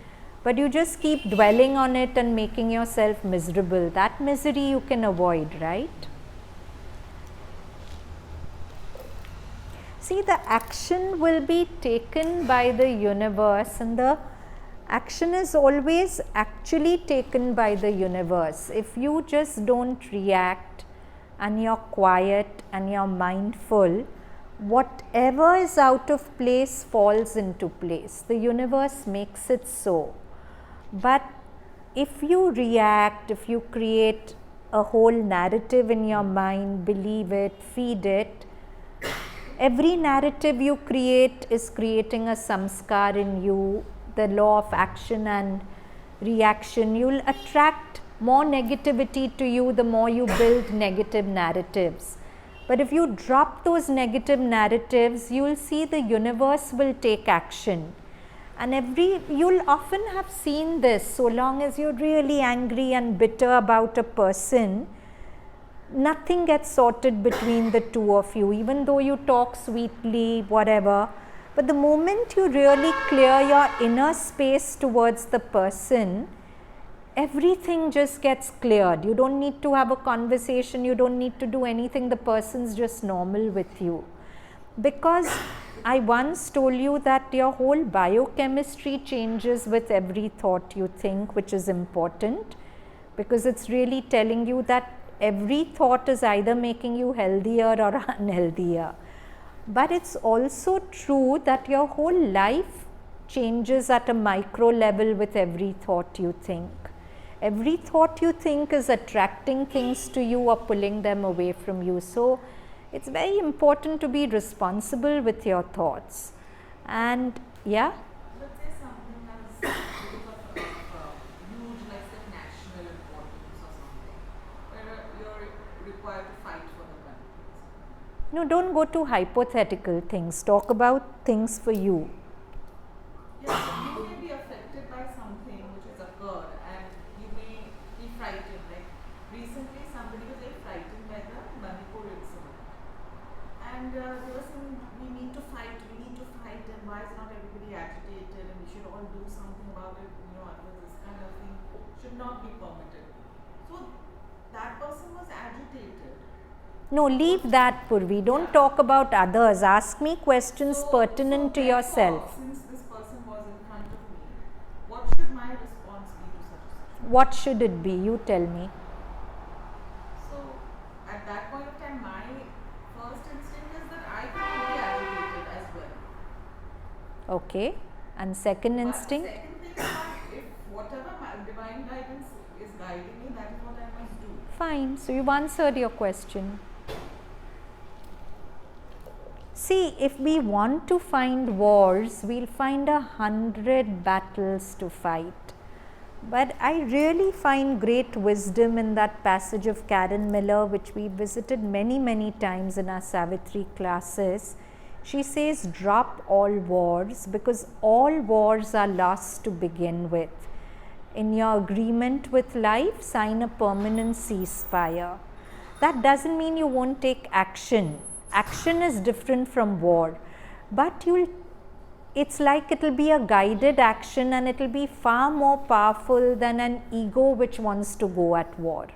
But you just keep dwelling on it and making yourself miserable. That misery you can avoid, right? See, the action will be taken by the universe, and the action is always actually taken by the universe. If you just don't react and you're quiet and you're mindful, whatever is out of place falls into place. The universe makes it so. But if you react, if you create a whole narrative in your mind, believe it, feed it, every narrative you create is creating a samskar in you, the law of action and reaction. You'll attract more negativity to you the more you build negative narratives. But if you drop those negative narratives, you'll see the universe will take action. And you'll often have seen this, so long as you're really angry and bitter about a person, nothing gets sorted between the two of you, even though you talk sweetly, whatever. But the moment you really clear your inner space towards the person, everything just gets cleared. You don't need to have a conversation, you don't need to do anything, the person's just normal with you. Because I once told you that your whole biochemistry changes with every thought you think, which is important, because it's really telling you that every thought is either making you healthier or unhealthier. But it's also true that your whole life changes at a micro level with every thought you think. Every thought you think is attracting things to you or pulling them away from you. So it's very important to be responsible with your thoughts. And yeah, Let's say something has because of huge, let's say, national importance or something, where you're required to fight for the country. no, don't go to hypothetical things. Talk about things for you. Yes, you may be affected by something which has occurred and you may be frightened. Like recently somebody was very frightened by the Manipur incident. And there was some, we need to fight, and why is not everybody agitated and we should all do something about it, this kind of thing should not be permitted. So that person was agitated. No, leave that, Purvi. Don't talk about others. Ask me questions pertinent to therefore, yourself. Since this person was in front of me, what should my response be to such a situation? What should it be? You tell me. So at that point of time, my first instinct is that I could be agitated as well. Okay. And second instinct? But second thing is that if whatever my divine guidance is guiding me, that is what I must do. Fine. So you've answered your question. See, if we want to find wars, we'll find 100 battles to fight. But I really find great wisdom in that passage of Karen Miller, which we visited many, many times in our Savitri classes. She says, drop all wars, because all wars are lost to begin with. In your agreement with life, sign a permanent ceasefire. That doesn't mean you won't take action. Action is different from war. But it's like it will be a guided action, and it will be far more powerful than an ego which wants to go at war.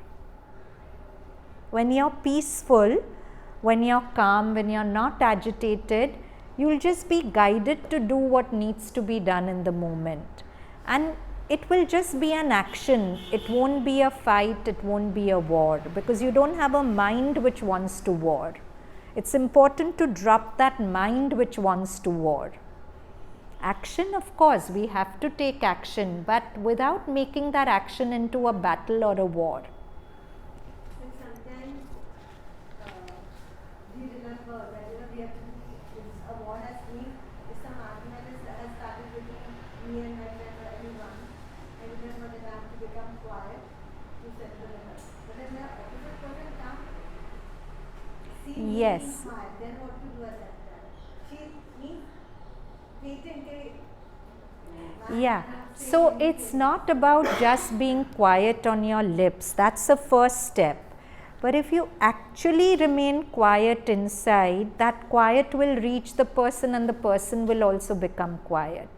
When you're peaceful, when you're calm, when you're not agitated, you'll just be guided to do what needs to be done in the moment. And it will just be an action. It won't be a fight, it won't be a war, because you don't have a mind which wants to war. It's important to drop that mind which wants to war. Action, of course, we have to take action, but without making that action into a battle or a war. And sometimes we remember that we have to be, if a war has been, if some argument has started between me and my friend or anyone, I remember that I have to become quiet to settle it up. But then the opposite person comes, see me Yes. being quiet, then what to do at that time? She means waiting till Yeah, so it's not about just being quiet on your lips. That's the first step. But if you actually remain quiet inside, that quiet will reach the person, and the person will also become quiet.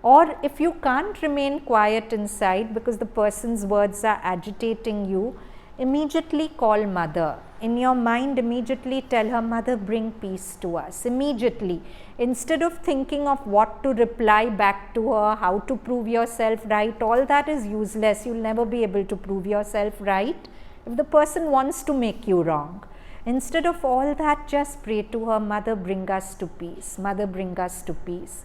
Or if you can't remain quiet inside because the person's words are agitating you, immediately call mother. In your mind, immediately tell her, Mother, bring peace to us. Immediately. Instead of thinking of what to reply back to her, how to prove yourself right, all that is useless. You'll never be able to prove yourself right if the person wants to make you wrong. Instead of all that, just pray to her, Mother, bring us to peace. Mother, bring us to peace.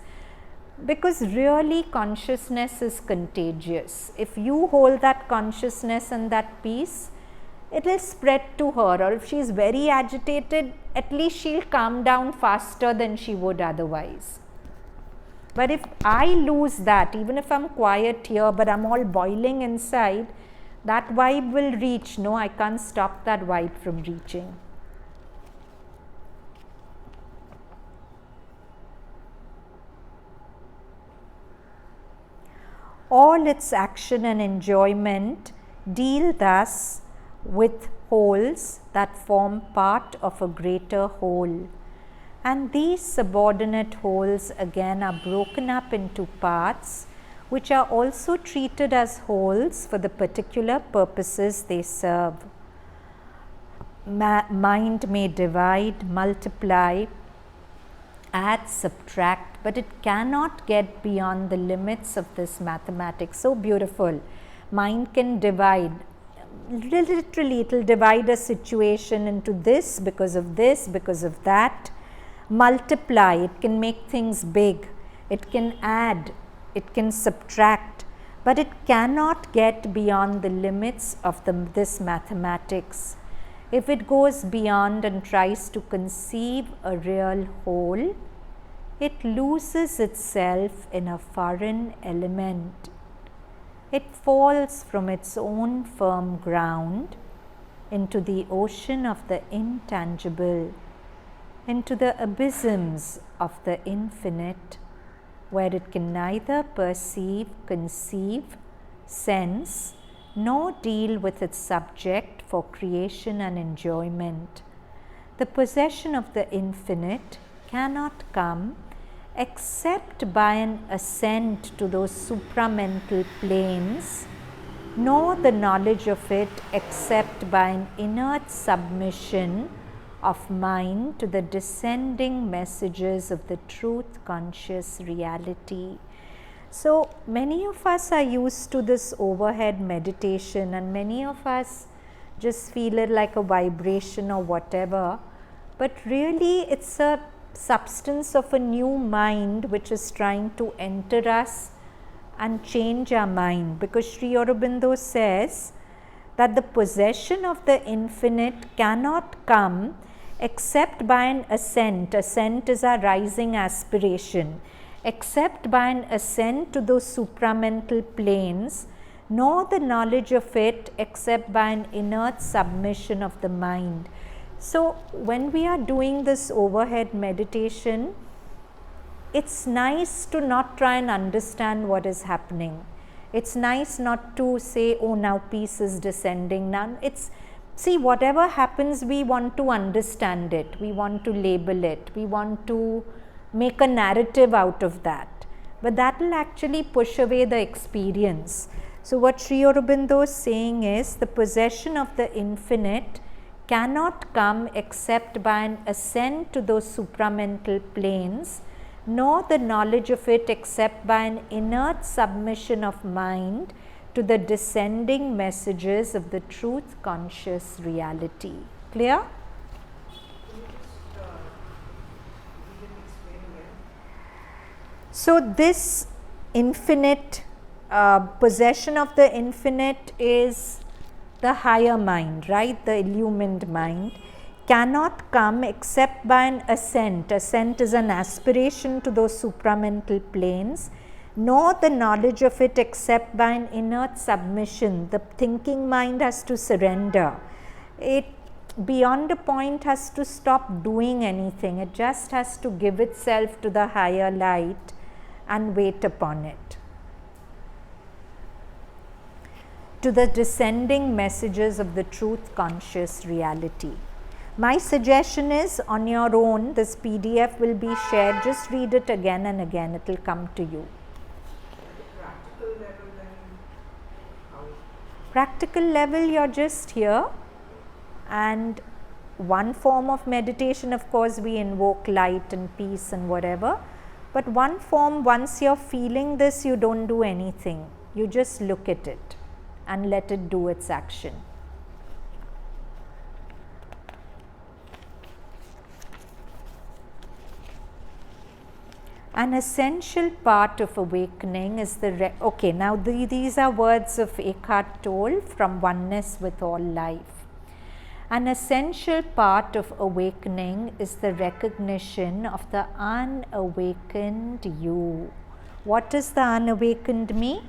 Because really consciousness is contagious. If you hold that consciousness and that peace, it will spread to her. Or if she is very agitated, at least she'll calm down faster than she would otherwise. But if I lose that, even if I'm quiet here but I'm all boiling inside, that vibe will reach. No, I can't stop that vibe from reaching. All its action and enjoyment deal thus with wholes that form part of a greater whole. And these subordinate wholes again are broken up into parts, which are also treated as wholes for the particular purposes they serve. Mind may divide, multiply, add, subtract, but it cannot get beyond the limits of this mathematics. So beautiful. Mind can divide. Literally, it will divide a situation into this, because of that. Multiply, it can make things big. It can add, it can subtract, but it cannot get beyond the limits of this mathematics. If it goes beyond and tries to conceive a real whole, it loses itself in a foreign element. It falls from its own firm ground into the ocean of the intangible, into the abysms of the infinite, where it can neither perceive, conceive, sense, nor deal with its subject for creation and enjoyment. The possession of the infinite cannot come except by an ascent to those supramental planes, nor the knowledge of it except by an inert submission of mind to the descending messages of the truth conscious reality. So many of us are used to this overhead meditation, and many of us just feel it like a vibration or whatever, but really it's a substance of a new mind which is trying to enter us and change our mind, because Sri Aurobindo says that the possession of the infinite cannot come except by an ascent. Ascent is our rising aspiration. Except by an ascent to those supramental planes, nor the knowledge of it except by an inert submission of the mind. So when we are doing this overhead meditation, it's nice to not try and understand what is happening. It's nice not to say, oh, now peace is descending. Now it's, see, whatever happens, we want to understand it. We want to label it. We want to make a narrative out of that. But that will actually push away the experience. So what Sri Aurobindo is saying is the possession of the infinite cannot come except by an ascent to those supramental planes, nor the knowledge of it except by an inert submission of mind to the descending messages of the truth conscious reality. Clear? So this infinite possession of the infinite is the higher mind, right? The illumined mind cannot come except by an ascent. Ascent is an aspiration to those supramental planes, nor the knowledge of it except by an inert submission. The thinking mind has to surrender. It beyond a point has to stop doing anything. It just has to give itself to the higher light and wait upon it. To the descending messages of the truth conscious reality. My suggestion is, on your own, this PDF will be shared. Just read it again and again. It will come to you. Practical level, then how? Practical level, you're just here, and one form of meditation, of course, we invoke light and peace and whatever. But one form, once you're feeling this, you don't do anything. You just look at it and let it do its action. An essential part of awakening is the okay, now these are words of Eckhart Tolle from Oneness with All Life. An essential part of awakening is the recognition of the unawakened you. What is the unawakened me?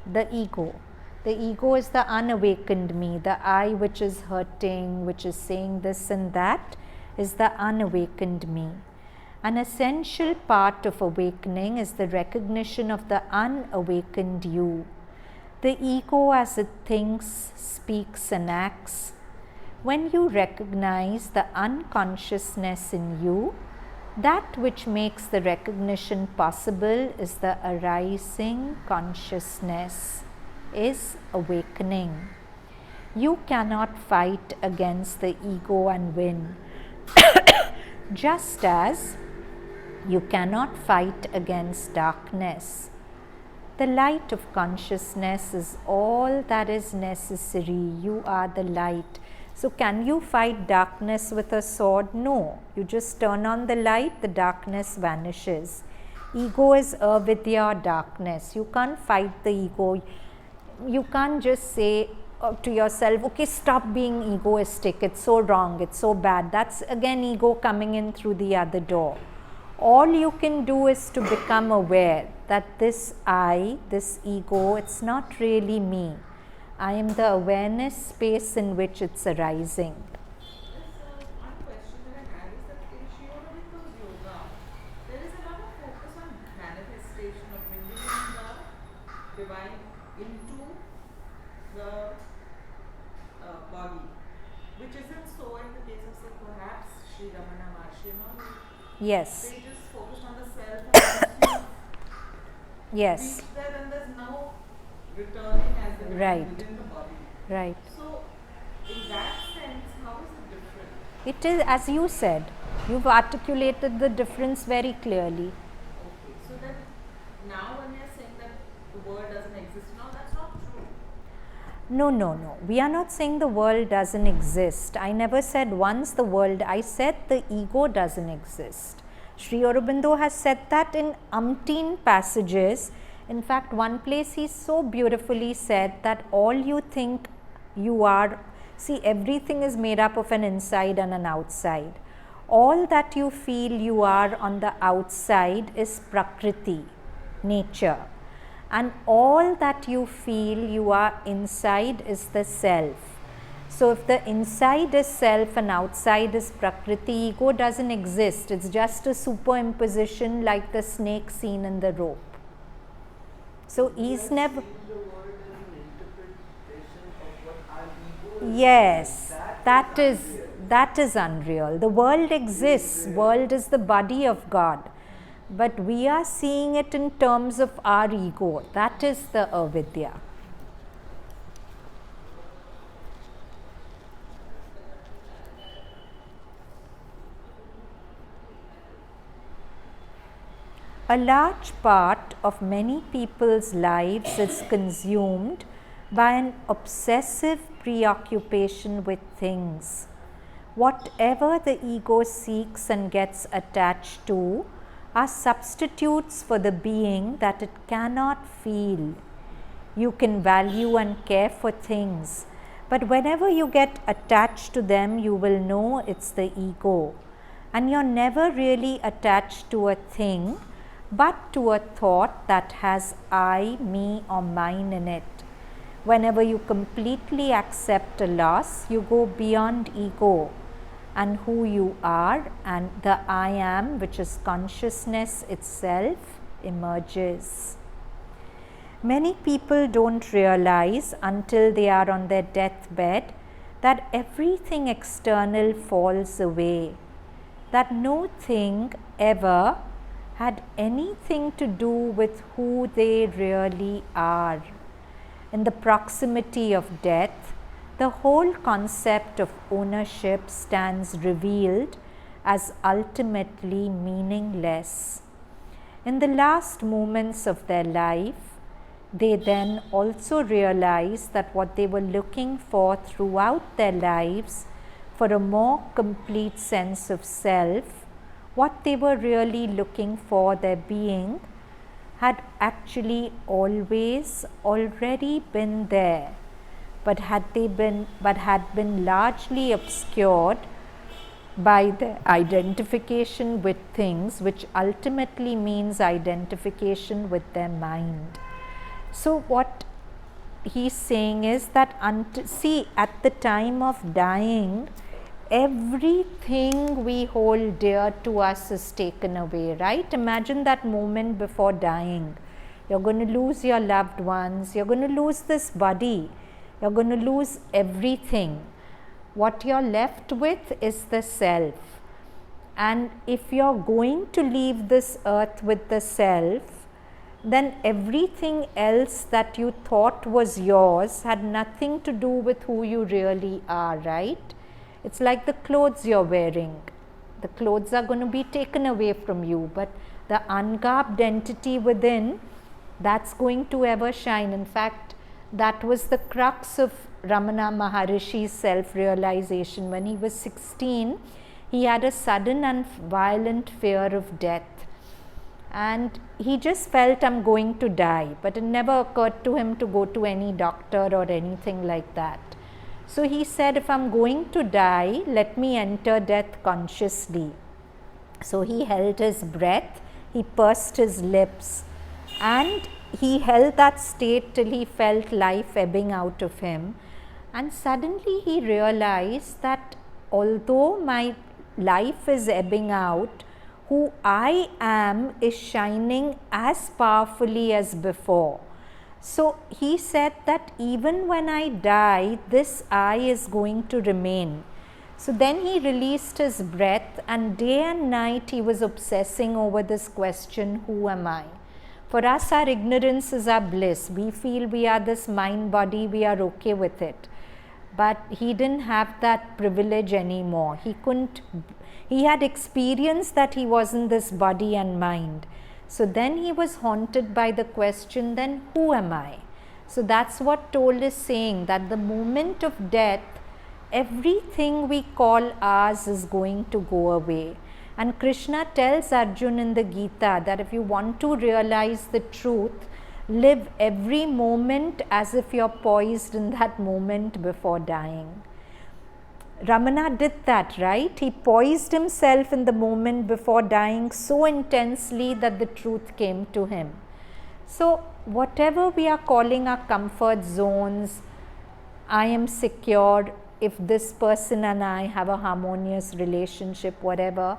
The ego. The ego is the unawakened me. The I which is hurting, which is saying this and that, is the unawakened me. An essential part of awakening is the recognition of the unawakened you. The ego as it thinks, speaks and acts. When you recognize the unconsciousness in you, that which makes the recognition possible is the arising consciousness, is awakening. You cannot fight against the ego and win, just as you cannot fight against darkness. The light of consciousness is all that is necessary. You are the light. So can you fight darkness with a sword? No. You just turn on the light, the darkness vanishes. Ego is avidya, darkness. You can't fight the ego. You can't just say to yourself, okay, stop being egoistic. It's so wrong. It's so bad. That's again ego coming in through the other door. All you can do is to become aware that this I, this ego, it's not really me. I am the awareness space in which it's arising. One question that I had is that in Sri Aurobindo's yoga, there is a lot of focus on manifestation of bringing the divine into the body, which isn't so in the case of, say, perhaps Sri Ramana Maharshi and all. Yes. They just focus on the self and once you Yes. reach there, then there's no returning as the Right. within the body. Right. So, in that sense, how is it different? It is, as you said, you've articulated the difference very clearly. Okay, so then now when you're saying that the world doesn't exist, no, that's not true. No, no, no. We are not saying the world doesn't exist. I never said once the world, I said the ego doesn't exist. Sri Aurobindo has said that in umpteen passages. In fact, one place he so beautifully said that all you think you are, see, everything is made up of an inside and an outside. All that you feel you are on the outside is Prakriti, nature. And all that you feel you are inside is the self. So if the inside is self and outside is Prakriti, ego doesn't exist. It's just a superimposition like the snake seen in the rope. So he's never. The word is an interpretation of what our ego is. Yes, that is unreal. The world exists, world is the body of God, but we are seeing it in terms of our ego. That is the avidya. A large part of many people's lives is consumed by an obsessive preoccupation with things. Whatever the ego seeks and gets attached to are substitutes for the being that it cannot feel. You can value and care for things, but whenever you get attached to them, you will know it's the ego. And you're never really attached to a thing, but to a thought that has I, me, or mine in it. Whenever you completely accept a loss, you go beyond ego and who you are, and the I am, which is consciousness itself, emerges. Many people don't realize until they are on their deathbed that everything external falls away, that no thing ever had anything to do with who they really are. In the proximity of death, the whole concept of ownership stands revealed as ultimately meaningless. In the last moments of their life, they then also realize that what they were looking for throughout their lives, for a more complete sense of self, what they were really looking for, their being, had actually always already been there, but had been largely obscured by the identification with things, which ultimately means identification with their mind. So what he's saying is that see, at the time of dying, everything we hold dear to us is taken away, right? Imagine that moment before dying. You're going to lose your loved ones, you're going to lose this body, you're going to lose everything. What you're left with is the self. And if you're going to leave this earth with the self, then everything else that you thought was yours had nothing to do with who you really are, right? It's like the clothes you're wearing. The clothes are going to be taken away from you, but the ungarbed entity within, that's going to ever shine. In fact, that was the crux of Ramana Maharishi's self-realization. When he was 16, he had a sudden and violent fear of death. And he just felt, I'm going to die, but it never occurred to him to go to any doctor or anything like that. So he said, if I'm going to die, let me enter death consciously. So he held his breath, he pursed his lips, and he held that state till he felt life ebbing out of him. And suddenly he realized that although my life is ebbing out, who I am is shining as powerfully as before. So he said that even when I die, this I is going to remain. So then he released his breath, and day and night he was obsessing over this question, who am I? For us, our ignorance is our bliss. We feel we are this mind body, we are okay with it. But he didn't have that privilege anymore. He had experienced that he wasn't this body and mind. So then he was haunted by the question, then who am I? So that's what Toll is saying, that the moment of death, everything we call ours is going to go away. And Krishna tells Arjuna in the Gita that if you want to realize the truth, live every moment as if you're poised in that moment before dying. Ramana did that, right? He poised himself in the moment before dying so intensely that the truth came to him. So whatever we are calling our comfort zones, I am secure if this person and I have a harmonious relationship, whatever.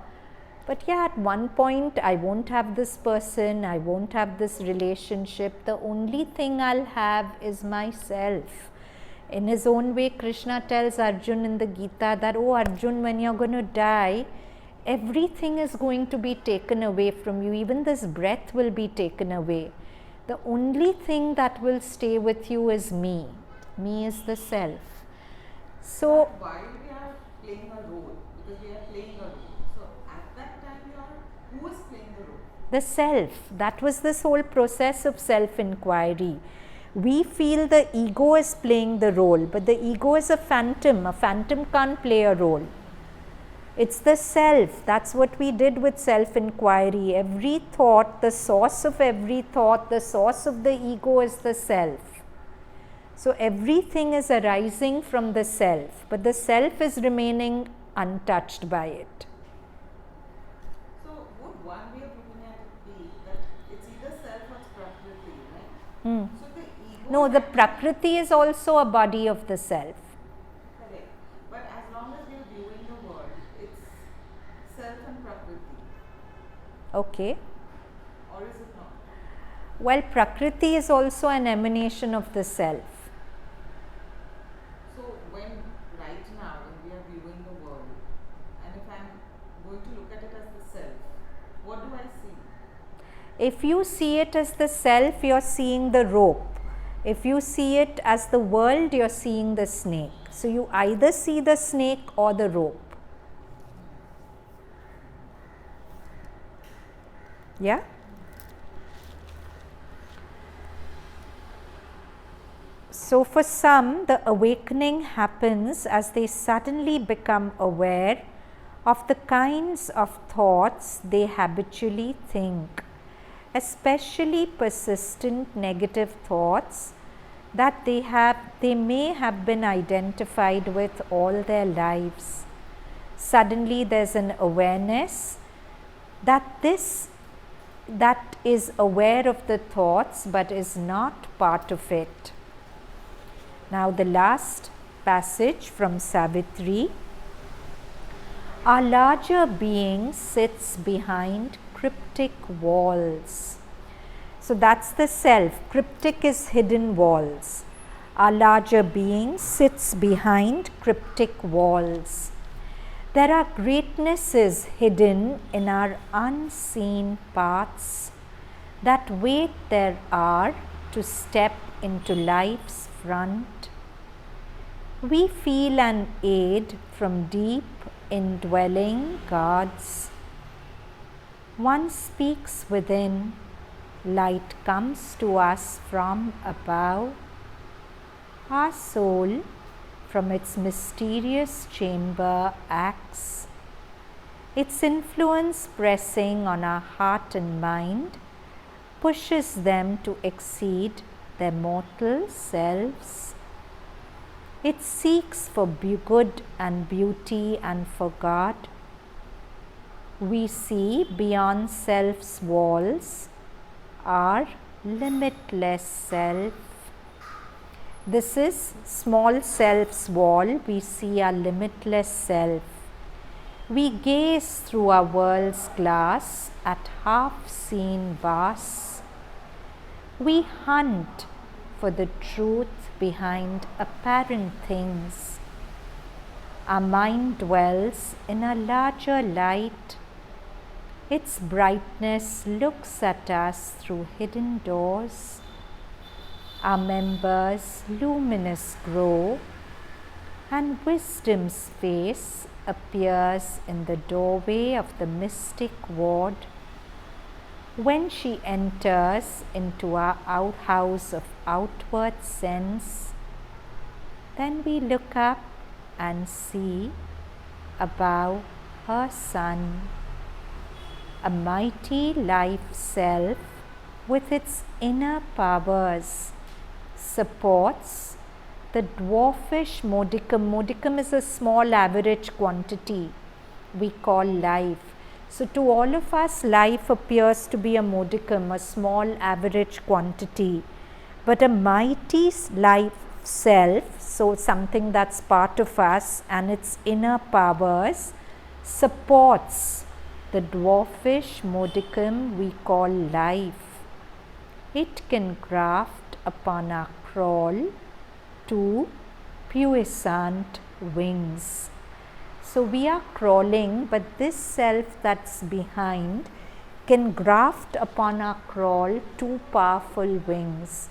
But yeah, at one point I won't have this person, I won't have this relationship. The only thing I'll have is myself. In his own way, Krishna tells Arjun in the Gita that, oh Arjun, when you're going to die, everything is going to be taken away from you. Even this breath will be taken away. The only thing that will stay with you is me. Me is the self. So, But while we are playing a role, because we are playing a role, so at that time who is playing the role? the self. That was this whole process of self-inquiry. We feel the ego is playing the role, but the ego is a phantom. A phantom can't play a role. It's the self. That's what we did with self-inquiry. Every thought, the source of every thought, the source of the ego is the self. So everything is arising from the self, but the self is remaining untouched by it. So would one way of looking at it be that it's either self or it's prakriti, right? So the ego. No, the prakriti is also a body of the self. Correct. But as long as we are viewing the world, it's self and prakriti. Okay. Or is it not? Well, prakriti is also an emanation of the self. So when right now when we are viewing the world, and if I'm going to look at it as the self, what do I see? If you see it as the self, you're seeing the rope. If you see it as the world, you're seeing the snake. So you either see the snake or the rope. Yeah? So for some, the awakening happens as they suddenly become aware of the kinds of thoughts they habitually think, especially persistent negative thoughts that they may have been identified with all their lives. Suddenly there's an awareness that is aware of the thoughts but is not part of it. Now the last passage from Savitri. Our larger being sits behind cryptic walls. So that's the self. Cryptic is hidden walls. Our larger being sits behind cryptic walls. There are greatnesses hidden in our unseen paths that wait their hour to step into life's front. We feel an aid from deep indwelling gods. One speaks within, light comes to us from above. Our soul from its mysterious chamber acts, its influence pressing on our heart and mind pushes them to exceed their mortal selves. It seeks for good and beauty and for God. We see beyond self's walls our limitless self. This is small self's wall. We see our limitless self. We gaze through our world's glass at half-seen vast. We hunt for the truth behind apparent things. Our mind dwells in a larger light. Its brightness looks at us through hidden doors. Our members luminous grow, and wisdom's face appears in the doorway of the mystic ward. When she enters into our outhouse of outward sense, then we look up and see above her sun a mighty life self with its inner powers supports the dwarfish modicum. Modicum is a small average quantity we call life. So to all of us, life appears to be a modicum, a small average quantity. But a mighty life self, so something that's part of us and its inner powers, supports the dwarfish modicum we call life. It can graft upon our crawl to puissant wings. So we are crawling, but this self that's behind can graft upon our crawl 2 powerful wings.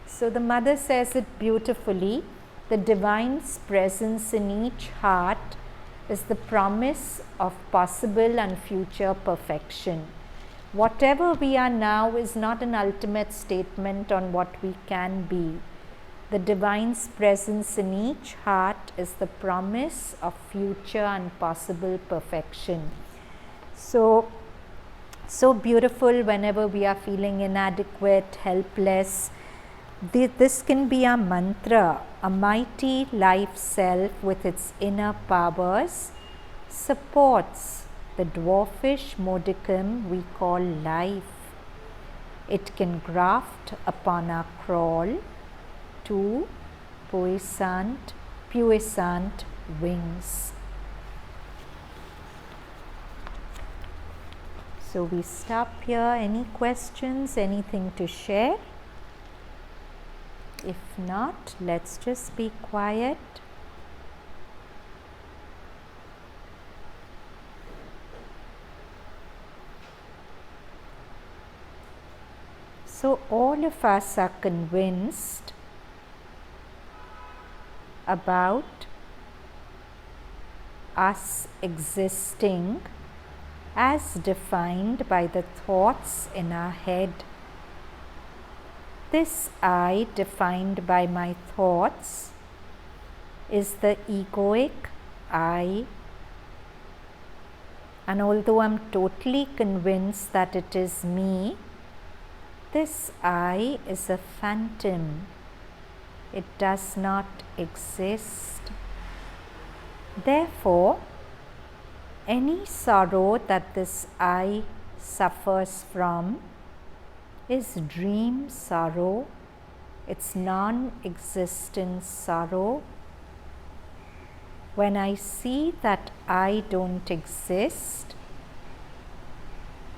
So the mother says it beautifully. The divine's presence in each heart is the promise of possible and future perfection. Whatever we are now is not an ultimate statement on what we can be. The divine's presence in each heart is the promise of future and possible perfection. So beautiful whenever we are feeling inadequate, helpless. This can be our mantra. A mighty life self with its inner powers supports the dwarfish modicum we call life. It can graft upon our crawl 2 puissant wings. So we stop here. Any questions, anything to share? If not, let's just be quiet. So all of us are convinced about us existing as defined by the thoughts in our head. This I, defined by my thoughts, is the egoic I, and although I'm totally convinced that it is me, this I is a phantom. It does not exist. Therefore, any sorrow that this I suffers from is dream sorrow. It's non-existent sorrow. When I see that I don't exist,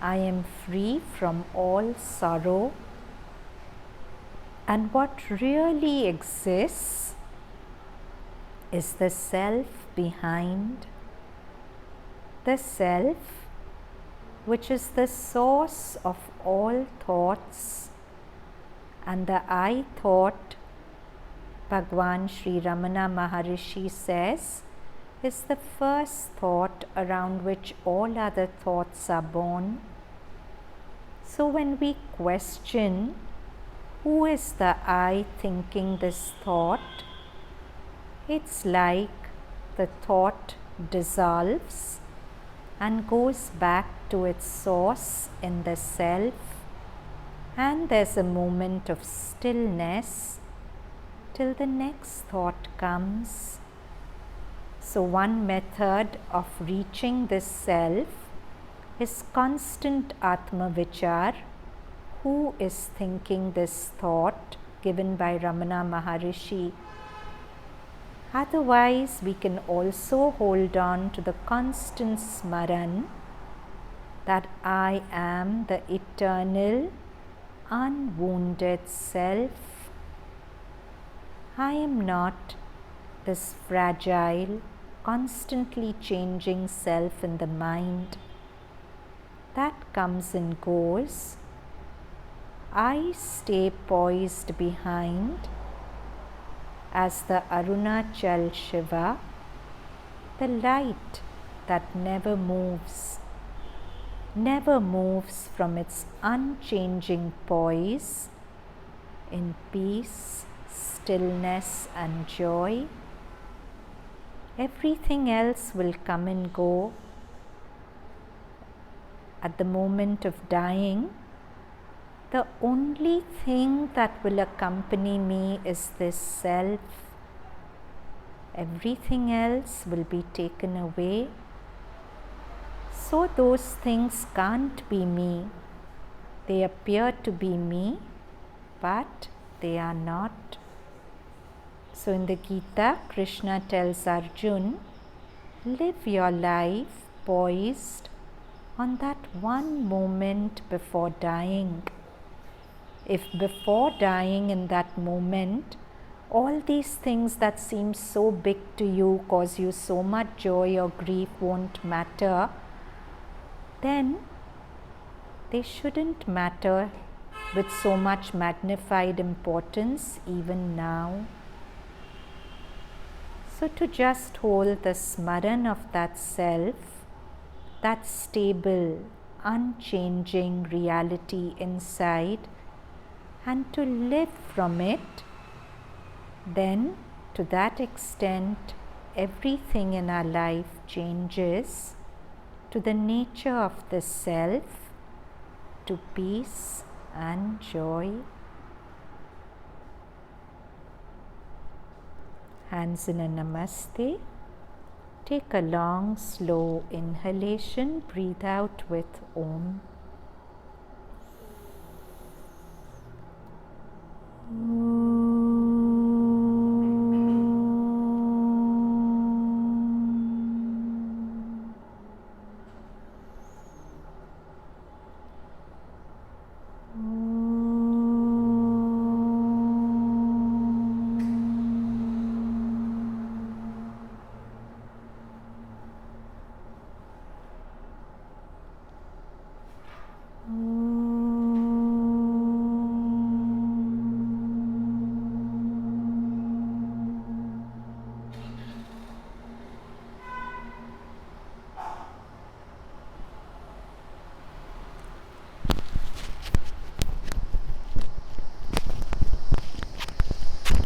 I am free from all sorrow. And what really exists is the self behind, the self which is the source of all thoughts, and the I thought, Bhagwan Sri Ramana Maharishi says, is the first thought around which all other thoughts are born. So when we question, who is the I thinking this thought? It's like the thought dissolves and goes back to its source in the self, and there's a moment of stillness till the next thought comes. So one method of reaching this self is constant Atma Vichar. Who is thinking this thought, given by Ramana Maharishi? Otherwise, we can also hold on to the constant Smaran that I am the eternal, unwounded self. I am not this fragile, constantly changing self in the mind. That comes and goes. I stay poised behind as the Arunachal Shiva, the light that never moves from its unchanging poise in peace, stillness and joy. Everything else will come and go. At the moment of dying, the only thing that will accompany me is this self. Everything else will be taken away. So those things can't be me. They appear to be me, but they are not. So in the Gita, Krishna tells Arjun, live your life poised on that one moment before dying. If before dying in that moment, all these things that seem so big to you, cause you so much joy or grief, won't matter, then they shouldn't matter with so much magnified importance even now. So to just hold the smaran of that self, that stable, unchanging reality inside, and to live from it, then to that extent everything in our life changes to the nature of the self, to peace and joy. Hands in a namaste. Take a long, slow inhalation. Breathe out with Om.